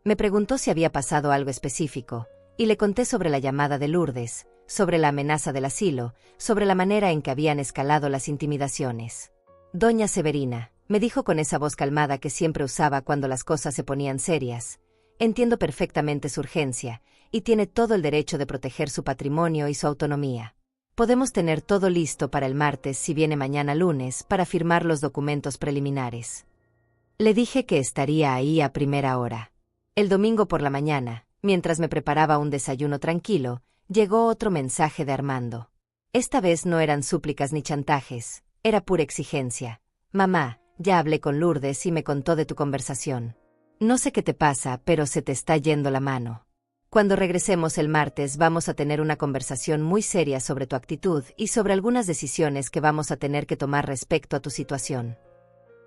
Me preguntó si había pasado algo específico, y le conté sobre la llamada de Lourdes, sobre la amenaza del asilo, sobre la manera en que habían escalado las intimidaciones. Doña Severina, me dijo con esa voz calmada que siempre usaba cuando las cosas se ponían serias, entiendo perfectamente su urgencia, y tiene todo el derecho de proteger su patrimonio y su autonomía. Podemos tener todo listo para el martes si viene mañana lunes para firmar los documentos preliminares. Le dije que estaría ahí a primera hora. El domingo por la mañana, mientras me preparaba un desayuno tranquilo, llegó otro mensaje de Armando. Esta vez no eran súplicas ni chantajes, era pura exigencia. Mamá, ya hablé con Lourdes y me contó de tu conversación. No sé qué te pasa, pero se te está yendo la mano. Cuando regresemos el martes vamos a tener una conversación muy seria sobre tu actitud y sobre algunas decisiones que vamos a tener que tomar respecto a tu situación.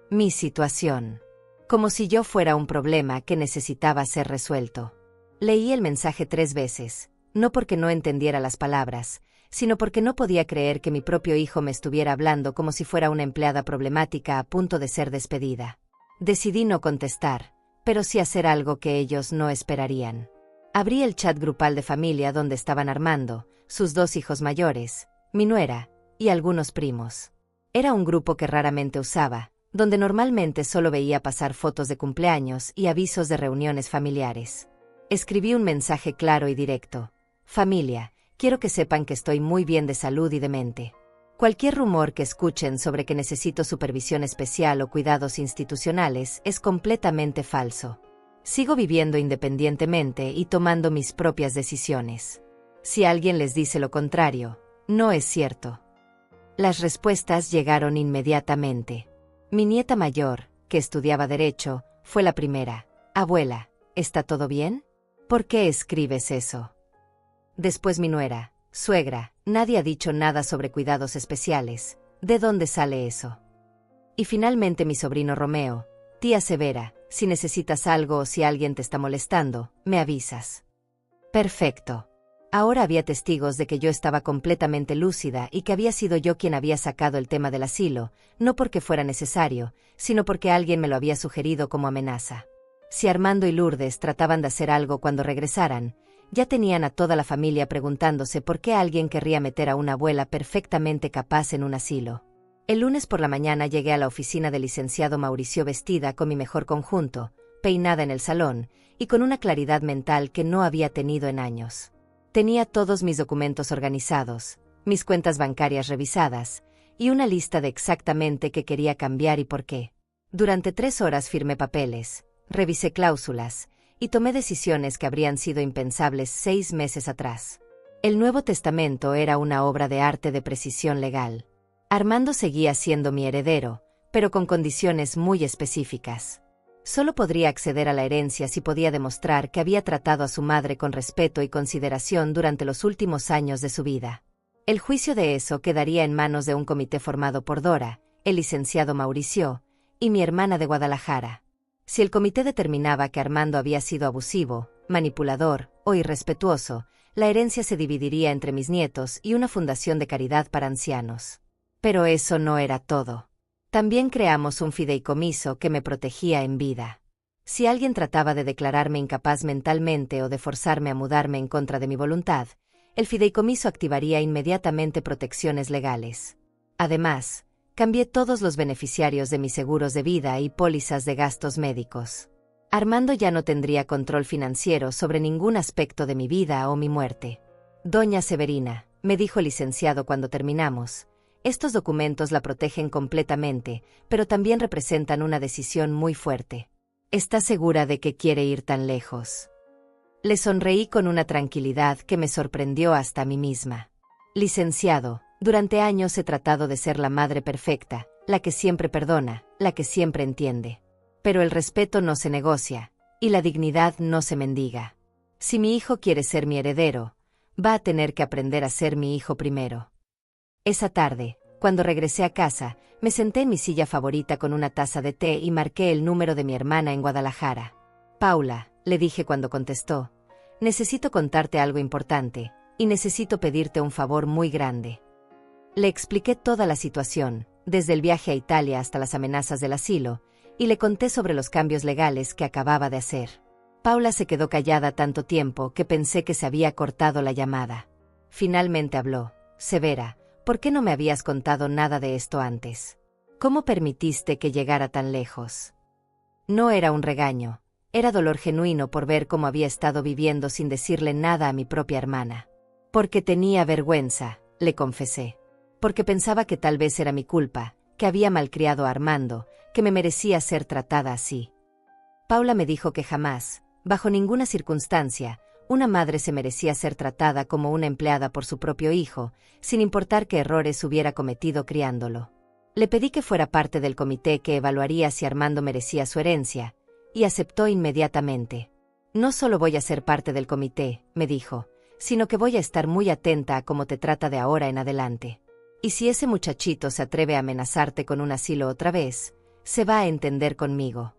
Mi situación. Como si yo fuera un problema que necesitaba ser resuelto. Leí el mensaje 3 veces, no porque no entendiera las palabras, sino porque no podía creer que mi propio hijo me estuviera hablando como si fuera una empleada problemática a punto de ser despedida. Decidí no contestar, pero sí hacer algo que ellos no esperarían. Abrí el chat grupal de familia donde estaban Armando, sus 2 hijos mayores, mi nuera, y algunos primos. Era un grupo que raramente usaba, donde normalmente solo veía pasar fotos de cumpleaños y avisos de reuniones familiares. Escribí un mensaje claro y directo. Familia, quiero que sepan que estoy muy bien de salud y de mente. Cualquier rumor que escuchen sobre que necesito supervisión especial o cuidados institucionales es completamente falso. Sigo viviendo independientemente y tomando mis propias decisiones. Si alguien les dice lo contrario, no es cierto. Las respuestas llegaron inmediatamente. Mi nieta mayor, que estudiaba Derecho, fue la primera. Abuela, ¿está todo bien? ¿Por qué escribes eso? Después mi nuera, suegra, nadie ha dicho nada sobre cuidados especiales. ¿De dónde sale eso? Y finalmente mi sobrino Romeo, tía Severa, si necesitas algo o si alguien te está molestando, me avisas. Perfecto. Ahora había testigos de que yo estaba completamente lúcida y que había sido yo quien había sacado el tema del asilo, no porque fuera necesario, sino porque alguien me lo había sugerido como amenaza. Si Armando y Lourdes trataban de hacer algo cuando regresaran, ya tenían a toda la familia preguntándose por qué alguien querría meter a una abuela perfectamente capaz en un asilo. El lunes por la mañana llegué a la oficina del licenciado Mauricio vestida con mi mejor conjunto, peinada en el salón, y con una claridad mental que no había tenido en años. Tenía todos mis documentos organizados, mis cuentas bancarias revisadas, y una lista de exactamente qué quería cambiar y por qué. Durante 3 horas firmé papeles, revisé cláusulas, y tomé decisiones que habrían sido impensables 6 meses atrás. El Nuevo Testamento era una obra de arte de precisión legal. Armando seguía siendo mi heredero, pero con condiciones muy específicas. Solo podría acceder a la herencia si podía demostrar que había tratado a su madre con respeto y consideración durante los últimos años de su vida. El juicio de eso quedaría en manos de un comité formado por Dora, el licenciado Mauricio, y mi hermana de Guadalajara. Si el comité determinaba que Armando había sido abusivo, manipulador o irrespetuoso, la herencia se dividiría entre mis nietos y una fundación de caridad para ancianos. Pero eso no era todo. También creamos un fideicomiso que me protegía en vida. Si alguien trataba de declararme incapaz mentalmente o de forzarme a mudarme en contra de mi voluntad, el fideicomiso activaría inmediatamente protecciones legales. Además, cambié todos los beneficiarios de mis seguros de vida y pólizas de gastos médicos. Armando ya no tendría control financiero sobre ningún aspecto de mi vida o mi muerte. Doña Severina, me dijo el licenciado cuando terminamos, estos documentos la protegen completamente, pero también representan una decisión muy fuerte. ¿Está segura de que quiere ir tan lejos? Le sonreí con una tranquilidad que me sorprendió hasta a mí misma. Licenciado, durante años he tratado de ser la madre perfecta, la que siempre perdona, la que siempre entiende. Pero el respeto no se negocia, y la dignidad no se mendiga. Si mi hijo quiere ser mi heredero, va a tener que aprender a ser mi hijo primero. Esa tarde, cuando regresé a casa, me senté en mi silla favorita con una taza de té y marqué el número de mi hermana en Guadalajara. Paula, le dije cuando contestó, necesito contarte algo importante, y necesito pedirte un favor muy grande. Le expliqué toda la situación, desde el viaje a Italia hasta las amenazas del asilo, y le conté sobre los cambios legales que acababa de hacer. Paula se quedó callada tanto tiempo que pensé que se había cortado la llamada. Finalmente habló. Severa, ¿por qué no me habías contado nada de esto antes? ¿Cómo permitiste que llegara tan lejos? No era un regaño, era dolor genuino por ver cómo había estado viviendo sin decirle nada a mi propia hermana. Porque tenía vergüenza, le confesé. Porque pensaba que tal vez era mi culpa, que había malcriado a Armando, que me merecía ser tratada así. Paula me dijo que jamás, bajo ninguna circunstancia, una madre se merecía ser tratada como una empleada por su propio hijo, sin importar qué errores hubiera cometido criándolo. Le pedí que fuera parte del comité que evaluaría si Armando merecía su herencia, y aceptó inmediatamente. No solo voy a ser parte del comité, me dijo, sino que voy a estar muy atenta a cómo te trata de ahora en adelante. Y si ese muchachito se atreve a amenazarte con un asilo otra vez, se va a entender conmigo.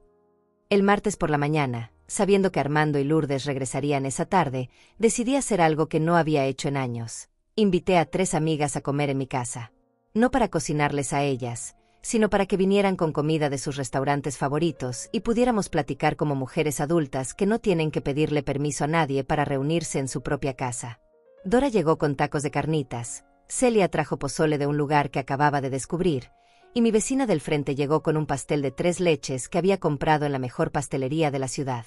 El martes por la mañana, sabiendo que Armando y Lourdes regresarían esa tarde, decidí hacer algo que no había hecho en años. Invité a 3 amigas a comer en mi casa. No para cocinarles a ellas, sino para que vinieran con comida de sus restaurantes favoritos y pudiéramos platicar como mujeres adultas que no tienen que pedirle permiso a nadie para reunirse en su propia casa. Dora llegó con tacos de carnitas, Celia trajo pozole de un lugar que acababa de descubrir, y mi vecina del frente llegó con un pastel de 3 leches que había comprado en la mejor pastelería de la ciudad.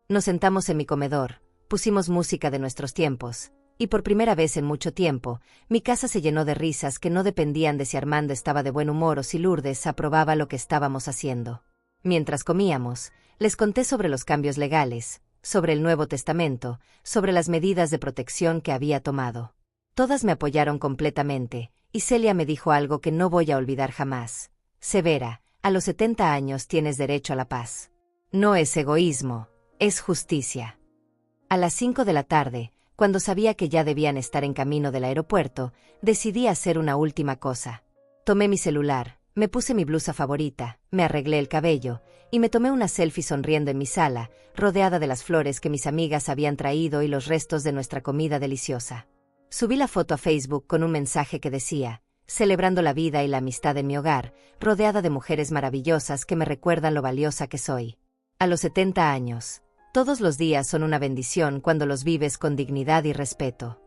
Nos sentamos en mi comedor, pusimos música de nuestros tiempos, y por primera vez en mucho tiempo, mi casa se llenó de risas que no dependían de si Armando estaba de buen humor o si Lourdes aprobaba lo que estábamos haciendo. Mientras comíamos, les conté sobre los cambios legales, sobre el Nuevo Testamento, sobre las medidas de protección que había tomado. Todas me apoyaron completamente, y Celia me dijo algo que no voy a olvidar jamás. Severa, a los 70 años tienes derecho a la paz. No es egoísmo, es justicia. A las 5 de la tarde, cuando sabía que ya debían estar en camino del aeropuerto, decidí hacer una última cosa. Tomé mi celular, me puse mi blusa favorita, me arreglé el cabello, y me tomé una selfie sonriendo en mi sala, rodeada de las flores que mis amigas habían traído y los restos de nuestra comida deliciosa. Subí la foto a Facebook con un mensaje que decía, celebrando la vida y la amistad en mi hogar, rodeada de mujeres maravillosas que me recuerdan lo valiosa que soy. A los 70 años, todos los días son una bendición cuando los vives con dignidad y respeto.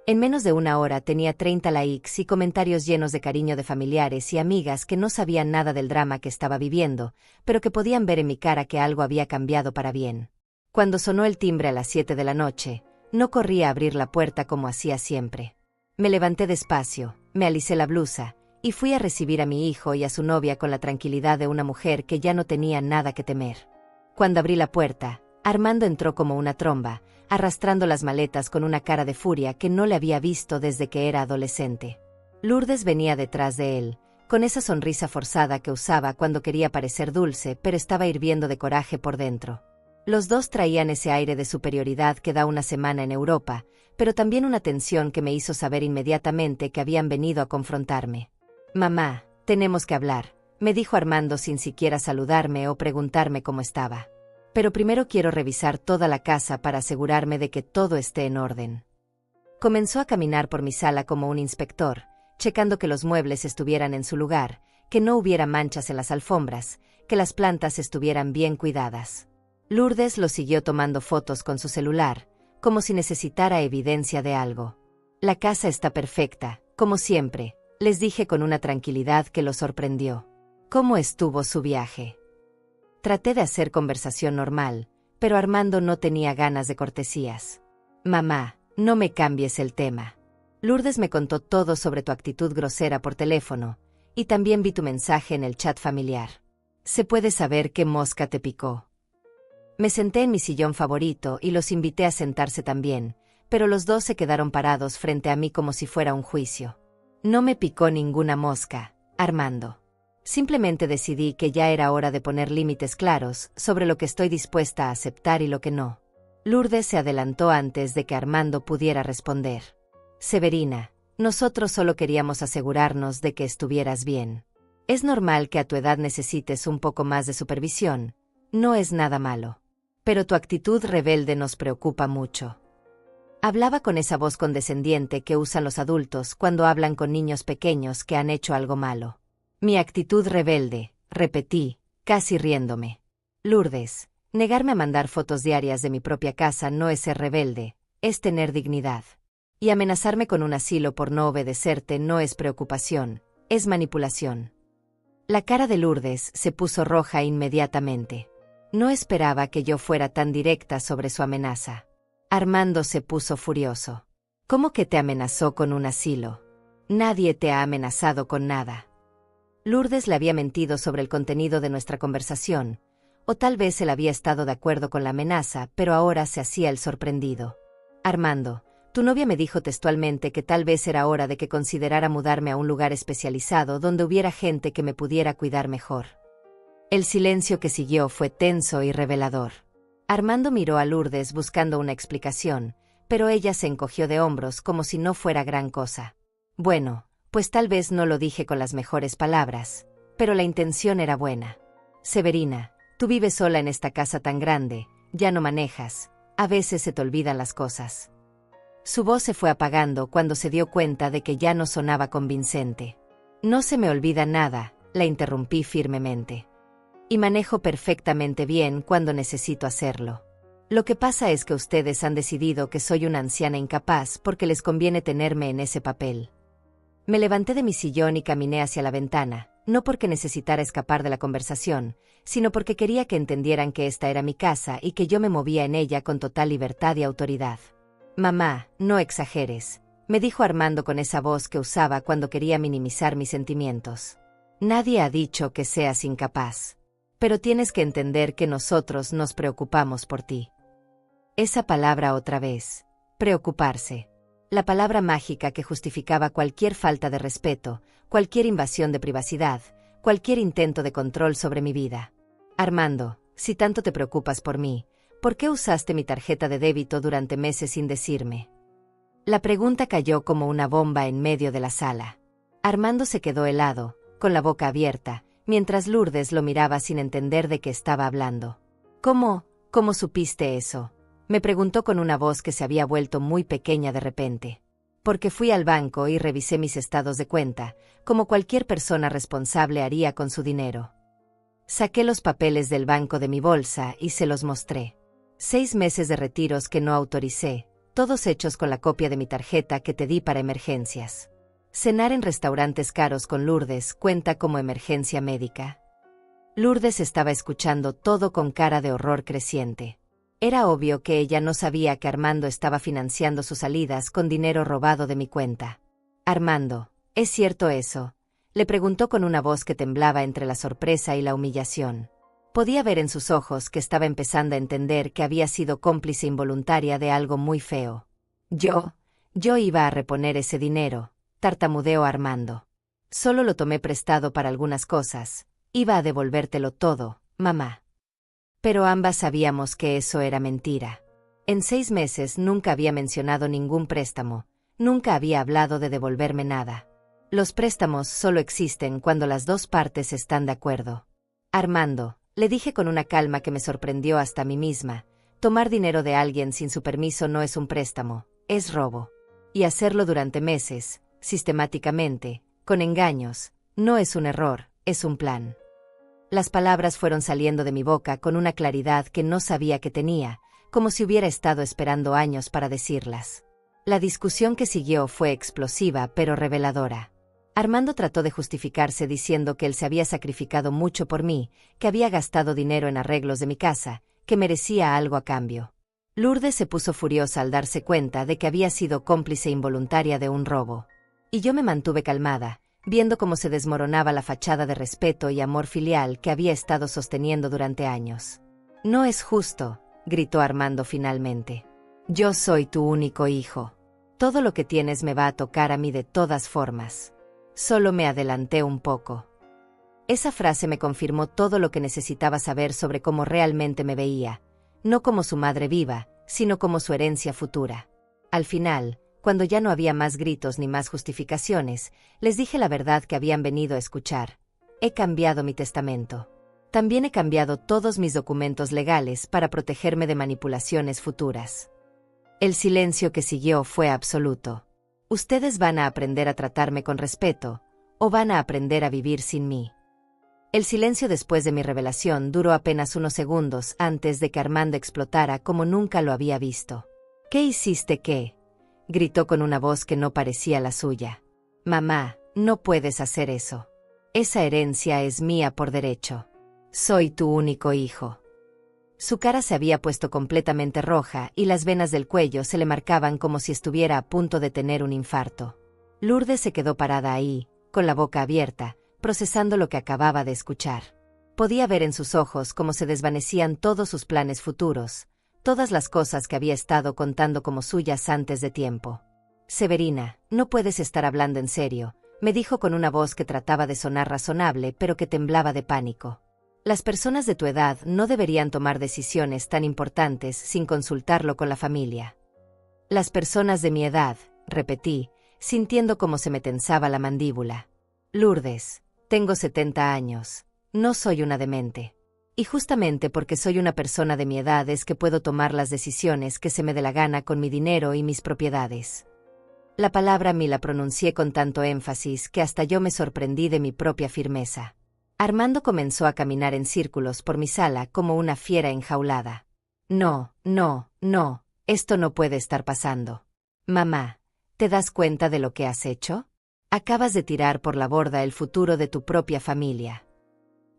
En menos de una hora tenía 30 likes y comentarios llenos de cariño de familiares y amigas que no sabían nada del drama que estaba viviendo, pero que podían ver en mi cara que algo había cambiado para bien. Cuando sonó el timbre a las 7 de la noche, no corrí a abrir la puerta como hacía siempre. Me levanté despacio, me alisé la blusa, y fui a recibir a mi hijo y a su novia con la tranquilidad de una mujer que ya no tenía nada que temer. Cuando abrí la puerta, Armando entró como una tromba, arrastrando las maletas con una cara de furia que no le había visto desde que era adolescente. Lourdes venía detrás de él, con esa sonrisa forzada que usaba cuando quería parecer dulce, pero estaba hirviendo de coraje por dentro. Los dos traían ese aire de superioridad que da una semana en Europa, pero también una tensión que me hizo saber inmediatamente que habían venido a confrontarme. «Mamá, tenemos que hablar», me dijo Armando sin siquiera saludarme o preguntarme cómo estaba. «Pero primero quiero revisar toda la casa para asegurarme de que todo esté en orden». Comenzó a caminar por mi sala como un inspector, checando que los muebles estuvieran en su lugar, que no hubiera manchas en las alfombras, que las plantas estuvieran bien cuidadas. Lourdes lo siguió tomando fotos con su celular, como si necesitara evidencia de algo. «La casa está perfecta, como siempre», les dije con una tranquilidad que lo sorprendió. «¿Cómo estuvo su viaje?». Traté de hacer conversación normal, pero Armando no tenía ganas de cortesías. «Mamá, no me cambies el tema. Lourdes me contó todo sobre tu actitud grosera por teléfono, y también vi tu mensaje en el chat familiar. ¿Se puede saber qué mosca te picó?». Me senté en mi sillón favorito y los invité a sentarse también, pero los dos se quedaron parados frente a mí como si fuera un juicio. «No me picó ninguna mosca, Armando. Simplemente decidí que ya era hora de poner límites claros sobre lo que estoy dispuesta a aceptar y lo que no». Lourdes se adelantó antes de que Armando pudiera responder. «Severina, nosotros solo queríamos asegurarnos de que estuvieras bien. Es normal que a tu edad necesites un poco más de supervisión, no es nada malo. Pero tu actitud rebelde nos preocupa mucho». Hablaba con esa voz condescendiente que usan los adultos cuando hablan con niños pequeños que han hecho algo malo. «Mi actitud rebelde», repetí, casi riéndome. «Lourdes, negarme a mandar fotos diarias de mi propia casa no es ser rebelde, es tener dignidad. Y amenazarme con un asilo por no obedecerte no es preocupación, es manipulación». La cara de Lourdes se puso roja inmediatamente. No esperaba que yo fuera tan directa sobre su amenaza. Armando se puso furioso. «¿Cómo que te amenazó con un asilo? Nadie te ha amenazado con nada». Lourdes le había mentido sobre el contenido de nuestra conversación, o tal vez él había estado de acuerdo con la amenaza, pero ahora se hacía el sorprendido. «Armando, tu novia me dijo textualmente que tal vez era hora de que considerara mudarme a un lugar especializado donde hubiera gente que me pudiera cuidar mejor». El silencio que siguió fue tenso y revelador. Armando miró a Lourdes buscando una explicación, pero ella se encogió de hombros como si no fuera gran cosa. «Bueno, pues tal vez no lo dije con las mejores palabras, pero la intención era buena. Severina, tú vives sola en esta casa tan grande, ya no manejas, a veces se te olvidan las cosas». Su voz se fue apagando cuando se dio cuenta de que ya no sonaba convincente. «No se me olvida nada», la interrumpí firmemente. «Y manejo perfectamente bien cuando necesito hacerlo. Lo que pasa es que ustedes han decidido que soy una anciana incapaz porque les conviene tenerme en ese papel». Me levanté de mi sillón y caminé hacia la ventana, no porque necesitara escapar de la conversación, sino porque quería que entendieran que esta era mi casa y que yo me movía en ella con total libertad y autoridad. «Mamá, no exageres», me dijo Armando con esa voz que usaba cuando quería minimizar mis sentimientos. «Nadie ha dicho que seas incapaz. Pero tienes que entender que nosotros nos preocupamos por ti». Esa palabra otra vez. Preocuparse. La palabra mágica que justificaba cualquier falta de respeto, cualquier invasión de privacidad, cualquier intento de control sobre mi vida. «Armando, si tanto te preocupas por mí, ¿por qué usaste mi tarjeta de débito durante meses sin decirme?». La pregunta cayó como una bomba en medio de la sala. Armando se quedó helado, con la boca abierta, mientras Lourdes lo miraba sin entender de qué estaba hablando. ¿Cómo supiste eso?», me preguntó con una voz que se había vuelto muy pequeña de repente. «Porque fui al banco y revisé mis estados de cuenta, como cualquier persona responsable haría con su dinero. Saqué los papeles del banco de mi bolsa y se los mostré. 6 meses de retiros que no autoricé, todos hechos con la copia de mi tarjeta que te di para emergencias. Cenar en restaurantes caros con Lourdes cuenta como emergencia médica. Lourdes estaba escuchando todo con cara de horror creciente. Era obvio que ella no sabía que Armando estaba financiando sus salidas con dinero robado de mi cuenta. Armando, ¿es cierto eso?, le preguntó con una voz que temblaba entre la sorpresa y la humillación. Podía ver en sus ojos que estaba empezando a entender que había sido cómplice involuntaria de algo muy feo. Yo iba a reponer ese dinero, tartamudeó Armando. Solo lo tomé prestado para algunas cosas. Iba a devolvértelo todo, mamá. Pero ambas sabíamos que eso era mentira. En 6 meses nunca había mencionado ningún préstamo, nunca había hablado de devolverme nada. Los préstamos solo existen cuando las dos partes están de acuerdo. Armando, le dije con una calma que me sorprendió hasta a mí misma, tomar dinero de alguien sin su permiso no es un préstamo, es robo. Y hacerlo durante meses, sistemáticamente, con engaños, no es un error, es un plan. Las palabras fueron saliendo de mi boca con una claridad que no sabía que tenía, como si hubiera estado esperando años para decirlas. La discusión que siguió fue explosiva pero reveladora. Armando trató de justificarse diciendo que él se había sacrificado mucho por mí, que había gastado dinero en arreglos de mi casa, que merecía algo a cambio. Lourdes se puso furiosa al darse cuenta de que había sido cómplice involuntaria de un robo. Y yo me mantuve calmada, viendo cómo se desmoronaba la fachada de respeto y amor filial que había estado sosteniendo durante años. «No es justo», gritó Armando finalmente. «Yo soy tu único hijo. Todo lo que tienes me va a tocar a mí de todas formas». Solo me adelanté un poco. Esa frase me confirmó todo lo que necesitaba saber sobre cómo realmente me veía, no como su madre viva, sino como su herencia futura. Al final, cuando ya no había más gritos ni más justificaciones, les dije la verdad que habían venido a escuchar. He cambiado mi testamento. También he cambiado todos mis documentos legales para protegerme de manipulaciones futuras. El silencio que siguió fue absoluto. Ustedes van a aprender a tratarme con respeto, o van a aprender a vivir sin mí. El silencio después de mi revelación duró apenas unos segundos antes de que Armando explotara como nunca lo había visto. ¿Qué hiciste qué?, gritó con una voz que no parecía la suya. Mamá, no puedes hacer eso. Esa herencia es mía por derecho. Soy tu único hijo. Su cara se había puesto completamente roja y las venas del cuello se le marcaban como si estuviera a punto de tener un infarto. Lourdes se quedó parada ahí, con la boca abierta, procesando lo que acababa de escuchar. Podía ver en sus ojos cómo se desvanecían todos sus planes futuros, todas las cosas que había estado contando como suyas antes de tiempo. Severina, no puedes estar hablando en serio, me dijo con una voz que trataba de sonar razonable pero que temblaba de pánico. Las personas de tu edad no deberían tomar decisiones tan importantes sin consultarlo con la familia. Las personas de mi edad, repetí, sintiendo cómo se me tensaba la mandíbula. Lourdes, tengo 70 años. No soy una demente. Y justamente porque soy una persona de mi edad es que puedo tomar las decisiones que se me dé la gana con mi dinero y mis propiedades. La palabra mí la pronuncié con tanto énfasis que hasta yo me sorprendí de mi propia firmeza. Armando comenzó a caminar en círculos por mi sala como una fiera enjaulada. No, esto no puede estar pasando. Mamá, ¿te das cuenta de lo que has hecho? Acabas de tirar por la borda el futuro de tu propia familia.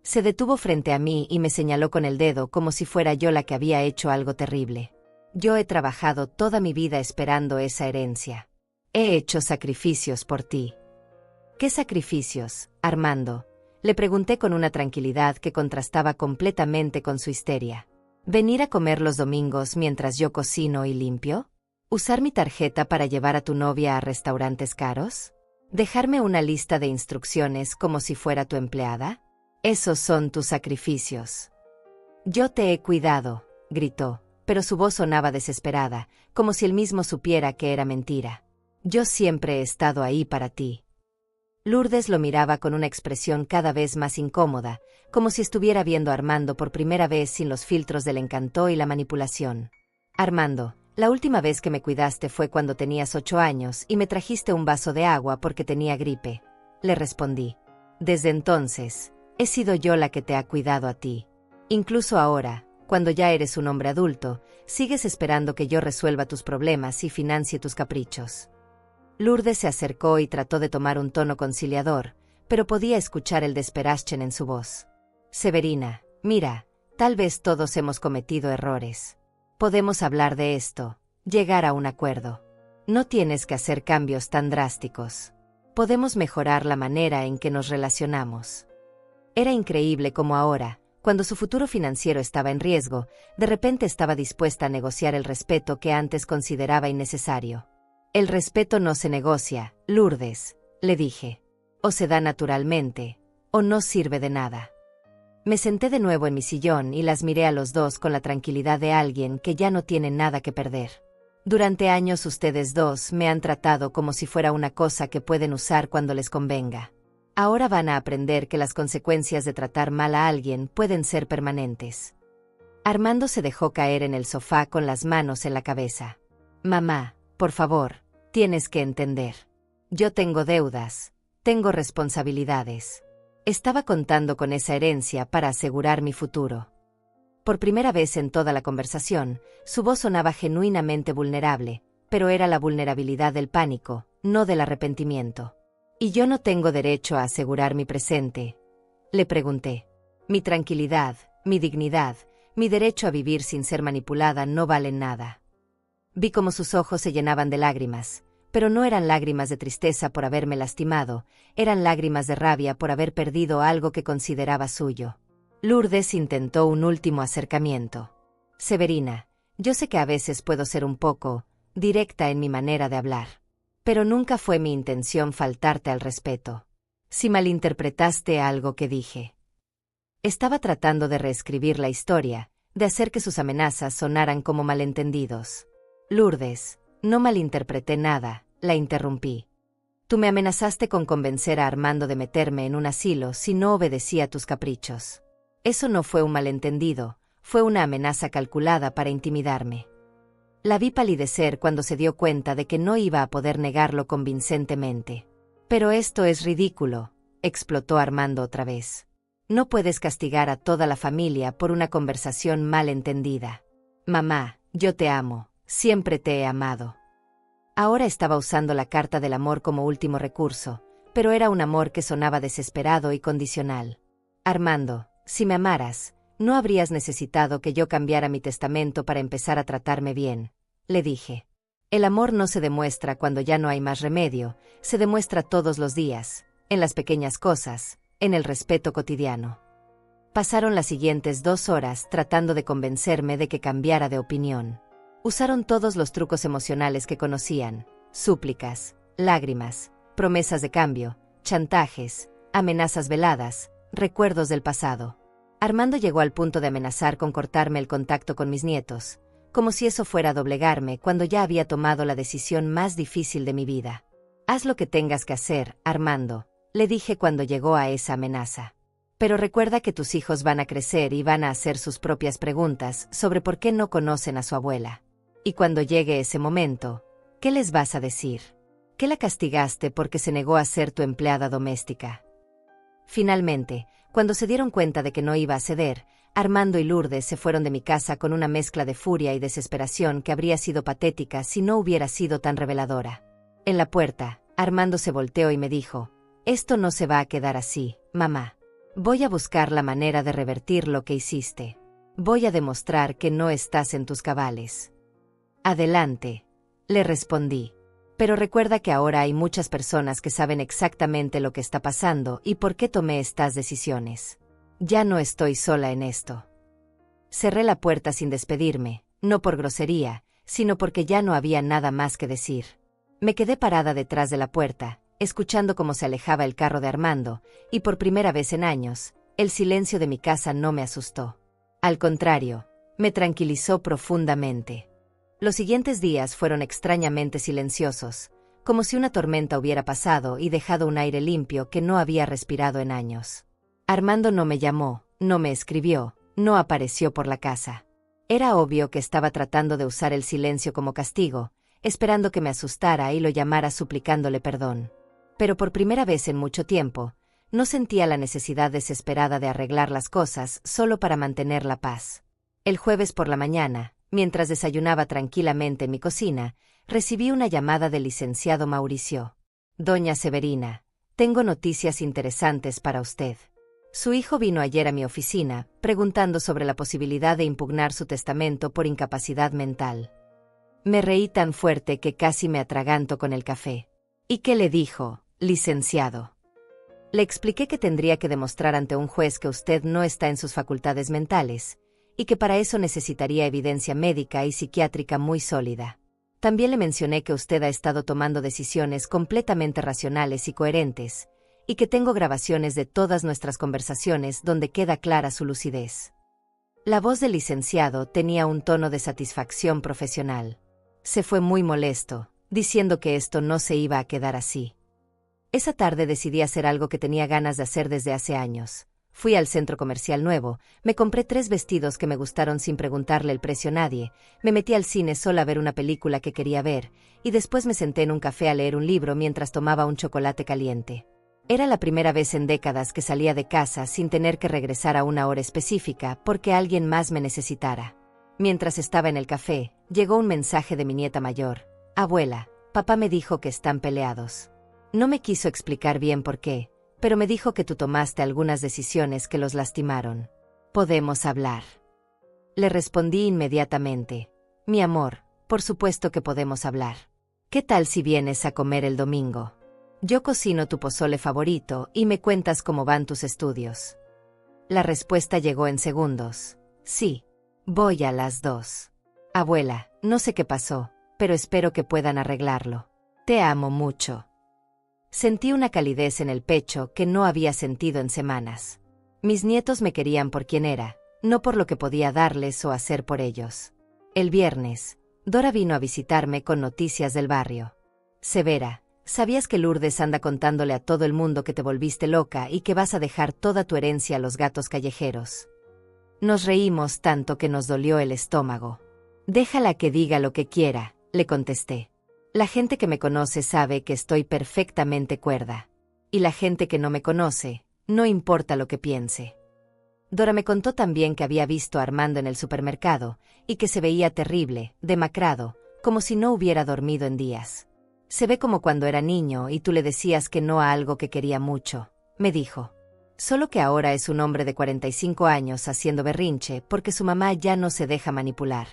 Se detuvo frente a mí y me señaló con el dedo como si fuera yo la que había hecho algo terrible. Yo he trabajado toda mi vida esperando esa herencia. He hecho sacrificios por ti. ¿Qué sacrificios, Armando?, le pregunté con una tranquilidad que contrastaba completamente con su histeria. ¿Venir a comer los domingos mientras yo cocino y limpio? ¿Usar mi tarjeta para llevar a tu novia a restaurantes caros? ¿Dejarme una lista de instrucciones como si fuera tu empleada? Esos son tus sacrificios. Yo te he cuidado, gritó, pero su voz sonaba desesperada, como si él mismo supiera que era mentira. Yo siempre he estado ahí para ti. Lourdes lo miraba con una expresión cada vez más incómoda, como si estuviera viendo a Armando por primera vez sin los filtros del encanto y la manipulación. Armando, la última vez que me cuidaste fue cuando tenías 8 años y me trajiste un vaso de agua porque tenía gripe. Le respondí. Desde entonces, he sido yo la que te ha cuidado a ti. Incluso ahora, cuando ya eres un hombre adulto, Sigues esperando que yo resuelva tus problemas y financie tus caprichos. Lourdes se acercó y trató de tomar un tono conciliador, pero podía escuchar el desesperación en su voz. Severina, mira, tal vez todos hemos cometido errores. Podemos hablar de esto, llegar a un acuerdo. No tienes que hacer cambios tan drásticos. Podemos mejorar la manera en que nos relacionamos. Era increíble cómo ahora, cuando su futuro financiero estaba en riesgo, de repente estaba dispuesta a negociar el respeto que antes consideraba innecesario. El respeto no se negocia, Lourdes, le dije. O se da naturalmente, o no sirve de nada. Me senté de nuevo en mi sillón y las miré a los dos con la tranquilidad de alguien que ya no tiene nada que perder. Durante años ustedes dos me han tratado como si fuera una cosa que pueden usar cuando les convenga. Ahora van a aprender que las consecuencias de tratar mal a alguien pueden ser permanentes. Armando se dejó caer en el sofá con las manos en la cabeza. Mamá, por favor, tienes que entender. Yo tengo deudas, tengo responsabilidades. Estaba contando con esa herencia para asegurar mi futuro. Por primera vez en toda la conversación, su voz sonaba genuinamente vulnerable, pero era la vulnerabilidad del pánico, no del arrepentimiento. ¿Y yo no tengo derecho a asegurar mi presente?, le pregunté. Mi tranquilidad, mi dignidad, mi derecho a vivir sin ser manipulada no valen nada. Vi cómo sus ojos se llenaban de lágrimas, pero no eran lágrimas de tristeza por haberme lastimado, eran lágrimas de rabia por haber perdido algo que consideraba suyo. Lourdes intentó un último acercamiento. Severina, yo sé que a veces puedo ser un poco directa en mi manera de hablar. Pero nunca fue mi intención faltarte al respeto. Si malinterpretaste algo que dije. Estaba tratando de reescribir la historia, de hacer que sus amenazas sonaran como malentendidos. Lourdes, no malinterpreté nada, la interrumpí. Tú me amenazaste con convencer a Armando de meterme en un asilo si no obedecía a tus caprichos. Eso no fue un malentendido, fue una amenaza calculada para intimidarme. La vi palidecer cuando se dio cuenta de que no iba a poder negarlo convincentemente. Pero esto es ridículo, explotó Armando otra vez. No puedes castigar a toda la familia por una conversación mal entendida. Mamá, yo te amo, siempre te he amado. Ahora estaba usando la carta del amor como último recurso, pero era un amor que sonaba desesperado y condicional. Armando, si me amaras, no habrías necesitado que yo cambiara mi testamento para empezar a tratarme bien, le dije. El amor no se demuestra cuando ya no hay más remedio, se demuestra todos los días, en las pequeñas cosas, en el respeto cotidiano. Pasaron las siguientes 2 horas tratando de convencerme de que cambiara de opinión. Usaron todos los trucos emocionales que conocían, súplicas, lágrimas, promesas de cambio, chantajes, amenazas veladas, recuerdos del pasado. Armando llegó al punto de amenazar con cortarme el contacto con mis nietos, como si eso fuera a doblegarme cuando ya había tomado la decisión más difícil de mi vida. Haz lo que tengas que hacer, Armando, le dije cuando llegó a esa amenaza. Pero recuerda que tus hijos van a crecer y van a hacer sus propias preguntas sobre por qué no conocen a su abuela. Y cuando llegue ese momento, ¿qué les vas a decir? ¿Que la castigaste porque se negó a ser tu empleada doméstica? Finalmente, cuando se dieron cuenta de que no iba a ceder, Armando y Lourdes se fueron de mi casa con una mezcla de furia y desesperación que habría sido patética si no hubiera sido tan reveladora. En la puerta, Armando se volteó y me dijo, «Esto no se va a quedar así, mamá. Voy a buscar la manera de revertir lo que hiciste. Voy a demostrar que no estás en tus cabales». «Adelante», le respondí. «Pero recuerda que ahora hay muchas personas que saben exactamente lo que está pasando y por qué tomé estas decisiones. Ya no estoy sola en esto». Cerré la puerta sin despedirme, no por grosería, sino porque ya no había nada más que decir. Me quedé parada detrás de la puerta, escuchando cómo se alejaba el carro de Armando, y por primera vez en años, el silencio de mi casa no me asustó. Al contrario, me tranquilizó profundamente. Los siguientes días fueron extrañamente silenciosos, como si una tormenta hubiera pasado y dejado un aire limpio que no había respirado en años. Armando no me llamó, no me escribió, no apareció por la casa. Era obvio que estaba tratando de usar el silencio como castigo, esperando que me asustara y lo llamara suplicándole perdón. Pero por primera vez en mucho tiempo, no sentía la necesidad desesperada de arreglar las cosas solo para mantener la paz. El jueves por la mañana, mientras desayunaba tranquilamente en mi cocina, recibí una llamada del licenciado Mauricio. Doña Severina, tengo noticias interesantes para usted. Su hijo vino ayer a mi oficina, preguntando sobre la posibilidad de impugnar su testamento por incapacidad mental. Me reí tan fuerte que casi me atraganto con el café. ¿Y qué le dijo, licenciado? Le expliqué que tendría que demostrar ante un juez que usted no está en sus facultades mentales, y que para eso necesitaría evidencia médica y psiquiátrica muy sólida. También le mencioné que usted ha estado tomando decisiones completamente racionales y coherentes, y que tengo grabaciones de todas nuestras conversaciones donde queda clara su lucidez. La voz del licenciado tenía un tono de satisfacción profesional. Se fue muy molesto, diciendo que esto no se iba a quedar así. Esa tarde decidí hacer algo que tenía ganas de hacer desde hace años. Fui al centro comercial nuevo, me compré 3 vestidos que me gustaron sin preguntarle el precio a nadie, me metí al cine sola a ver una película que quería ver, y después me senté en un café a leer un libro mientras tomaba un chocolate caliente. Era la primera vez en décadas que salía de casa sin tener que regresar a una hora específica porque alguien más me necesitara. Mientras estaba en el café, llegó un mensaje de mi nieta mayor. Abuela, papá me dijo que están peleados. No me quiso explicar bien por qué, pero me dijo que tú tomaste algunas decisiones que los lastimaron. ¿Podemos hablar? Le respondí inmediatamente. Mi amor, por supuesto que podemos hablar. ¿Qué tal si vienes a comer el domingo? Yo cocino tu pozole favorito y me cuentas cómo van tus estudios. La respuesta llegó en segundos. Sí, voy a las 2. Abuela, no sé qué pasó, pero espero que puedan arreglarlo. Te amo mucho. Sentí una calidez en el pecho que no había sentido en semanas. Mis nietos me querían por quien era, no por lo que podía darles o hacer por ellos. El viernes, Dora vino a visitarme con noticias del barrio. Severa, ¿sabías que Lourdes anda contándole a todo el mundo que te volviste loca y que vas a dejar toda tu herencia a los gatos callejeros? Nos reímos tanto que nos dolió el estómago. Déjala que diga lo que quiera, le contesté. La gente que me conoce sabe que estoy perfectamente cuerda. Y la gente que no me conoce, no importa lo que piense. Dora me contó también que había visto a Armando en el supermercado, y que se veía terrible, demacrado, como si no hubiera dormido en días. Se ve como cuando era niño y tú le decías que no a algo que quería mucho, me dijo. Solo que ahora es un hombre de 45 años haciendo berrinche porque su mamá ya no se deja manipular.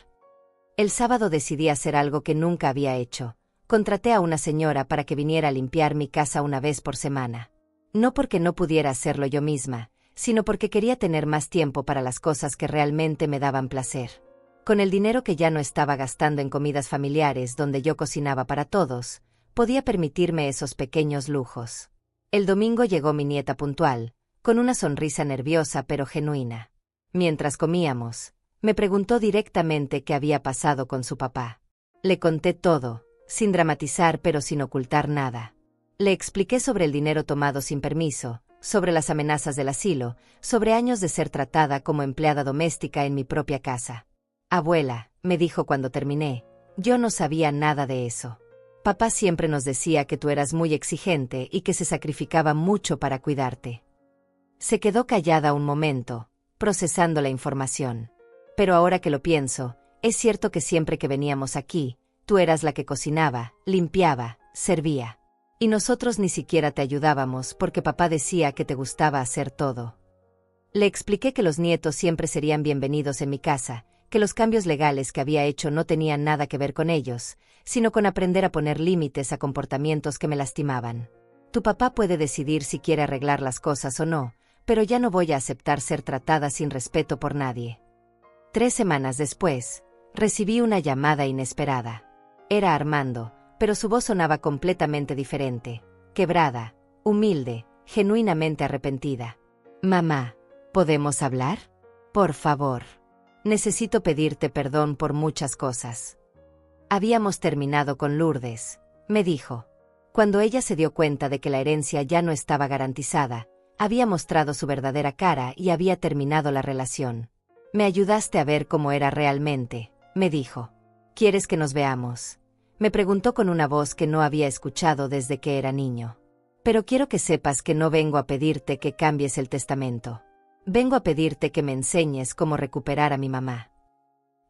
El sábado decidí hacer algo que nunca había hecho. Contraté a una señora para que viniera a limpiar mi casa una vez por semana. No porque no pudiera hacerlo yo misma, sino porque quería tener más tiempo para las cosas que realmente me daban placer. Con el dinero que ya no estaba gastando en comidas familiares donde yo cocinaba para todos, podía permitirme esos pequeños lujos. El domingo llegó mi nieta puntual, con una sonrisa nerviosa pero genuina. Mientras comíamos, me preguntó directamente qué había pasado con su papá. Le conté todo, sin dramatizar pero sin ocultar nada. Le expliqué sobre el dinero tomado sin permiso, sobre las amenazas del asilo, sobre años de ser tratada como empleada doméstica en mi propia casa. Abuela, me dijo cuando terminé, yo no sabía nada de eso. Papá siempre nos decía que tú eras muy exigente y que se sacrificaba mucho para cuidarte. Se quedó callada un momento, procesando la información. Pero ahora que lo pienso, es cierto que siempre que veníamos aquí, tú eras la que cocinaba, limpiaba, servía. Y nosotros ni siquiera te ayudábamos porque papá decía que te gustaba hacer todo. Le expliqué que los nietos siempre serían bienvenidos en mi casa, que los cambios legales que había hecho no tenían nada que ver con ellos, sino con aprender a poner límites a comportamientos que me lastimaban. Tu papá puede decidir si quiere arreglar las cosas o no, pero ya no voy a aceptar ser tratada sin respeto por nadie. 3 semanas después, recibí una llamada inesperada. Era Armando, pero su voz sonaba completamente diferente, quebrada, humilde, genuinamente arrepentida. Mamá, ¿podemos hablar? Por favor. Necesito pedirte perdón por muchas cosas. Habíamos terminado con Lourdes, me dijo. Cuando ella se dio cuenta de que la herencia ya no estaba garantizada, había mostrado su verdadera cara y había terminado la relación. Me ayudaste a ver cómo era realmente, me dijo. ¿Quieres que nos veamos? Me preguntó con una voz que no había escuchado desde que era niño. Pero quiero que sepas que no vengo a pedirte que cambies el testamento. Vengo a pedirte que me enseñes cómo recuperar a mi mamá.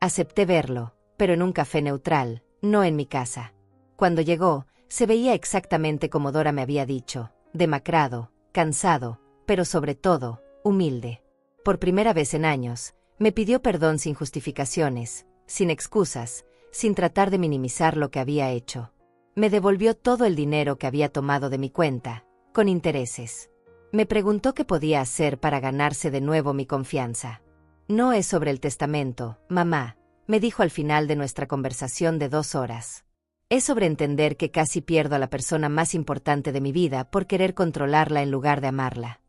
Acepté verlo, pero en un café neutral, no en mi casa. Cuando llegó, se veía exactamente como Dora me había dicho, demacrado, cansado, pero sobre todo, humilde. Por primera vez en años, me pidió perdón sin justificaciones, sin excusas, sin tratar de minimizar lo que había hecho. Me devolvió todo el dinero que había tomado de mi cuenta, con intereses. Me preguntó qué podía hacer para ganarse de nuevo mi confianza. No es sobre el testamento, mamá, me dijo al final de nuestra conversación de 2 horas. Es sobre entender que casi pierdo a la persona más importante de mi vida por querer controlarla en lugar de amarla.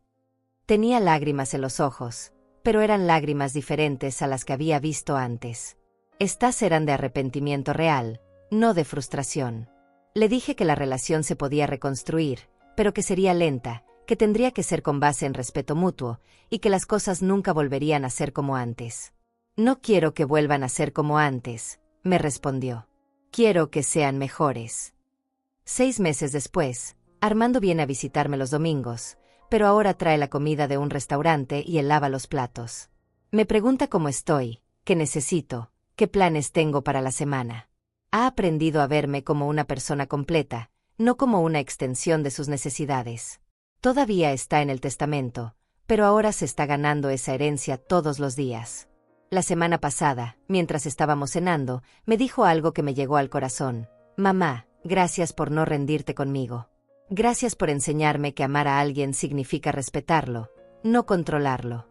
Tenía lágrimas en los ojos, pero eran lágrimas diferentes a las que había visto antes. Estas eran de arrepentimiento real, no de frustración. Le dije que la relación se podía reconstruir, pero que sería lenta, que tendría que ser con base en respeto mutuo, y que las cosas nunca volverían a ser como antes. No quiero que vuelvan a ser como antes, me respondió. Quiero que sean mejores. 6 meses después, Armando viene a visitarme los domingos, pero ahora trae la comida de un restaurante y él lava los platos. Me pregunta cómo estoy, qué necesito, qué planes tengo para la semana. Ha aprendido a verme como una persona completa, no como una extensión de sus necesidades. Todavía está en el testamento, pero ahora se está ganando esa herencia todos los días. La semana pasada, mientras estábamos cenando, me dijo algo que me llegó al corazón. Mamá, gracias por no rendirte conmigo. Gracias por enseñarme que amar a alguien significa respetarlo, no controlarlo.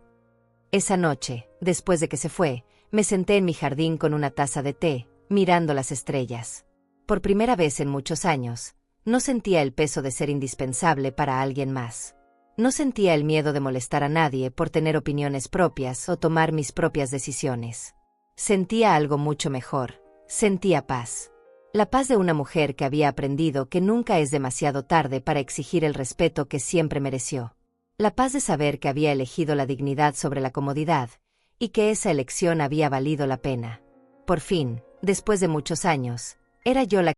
Esa noche, después de que se fue, me senté en mi jardín con una taza de té, mirando las estrellas. Por primera vez en muchos años, no sentía el peso de ser indispensable para alguien más. No sentía el miedo de molestar a nadie por tener opiniones propias o tomar mis propias decisiones. Sentía algo mucho mejor, sentía paz. La paz de una mujer que había aprendido que nunca es demasiado tarde para exigir el respeto que siempre mereció. La paz de saber que había elegido la dignidad sobre la comodidad, y que esa elección había valido la pena. Por fin, después de muchos años, era yo la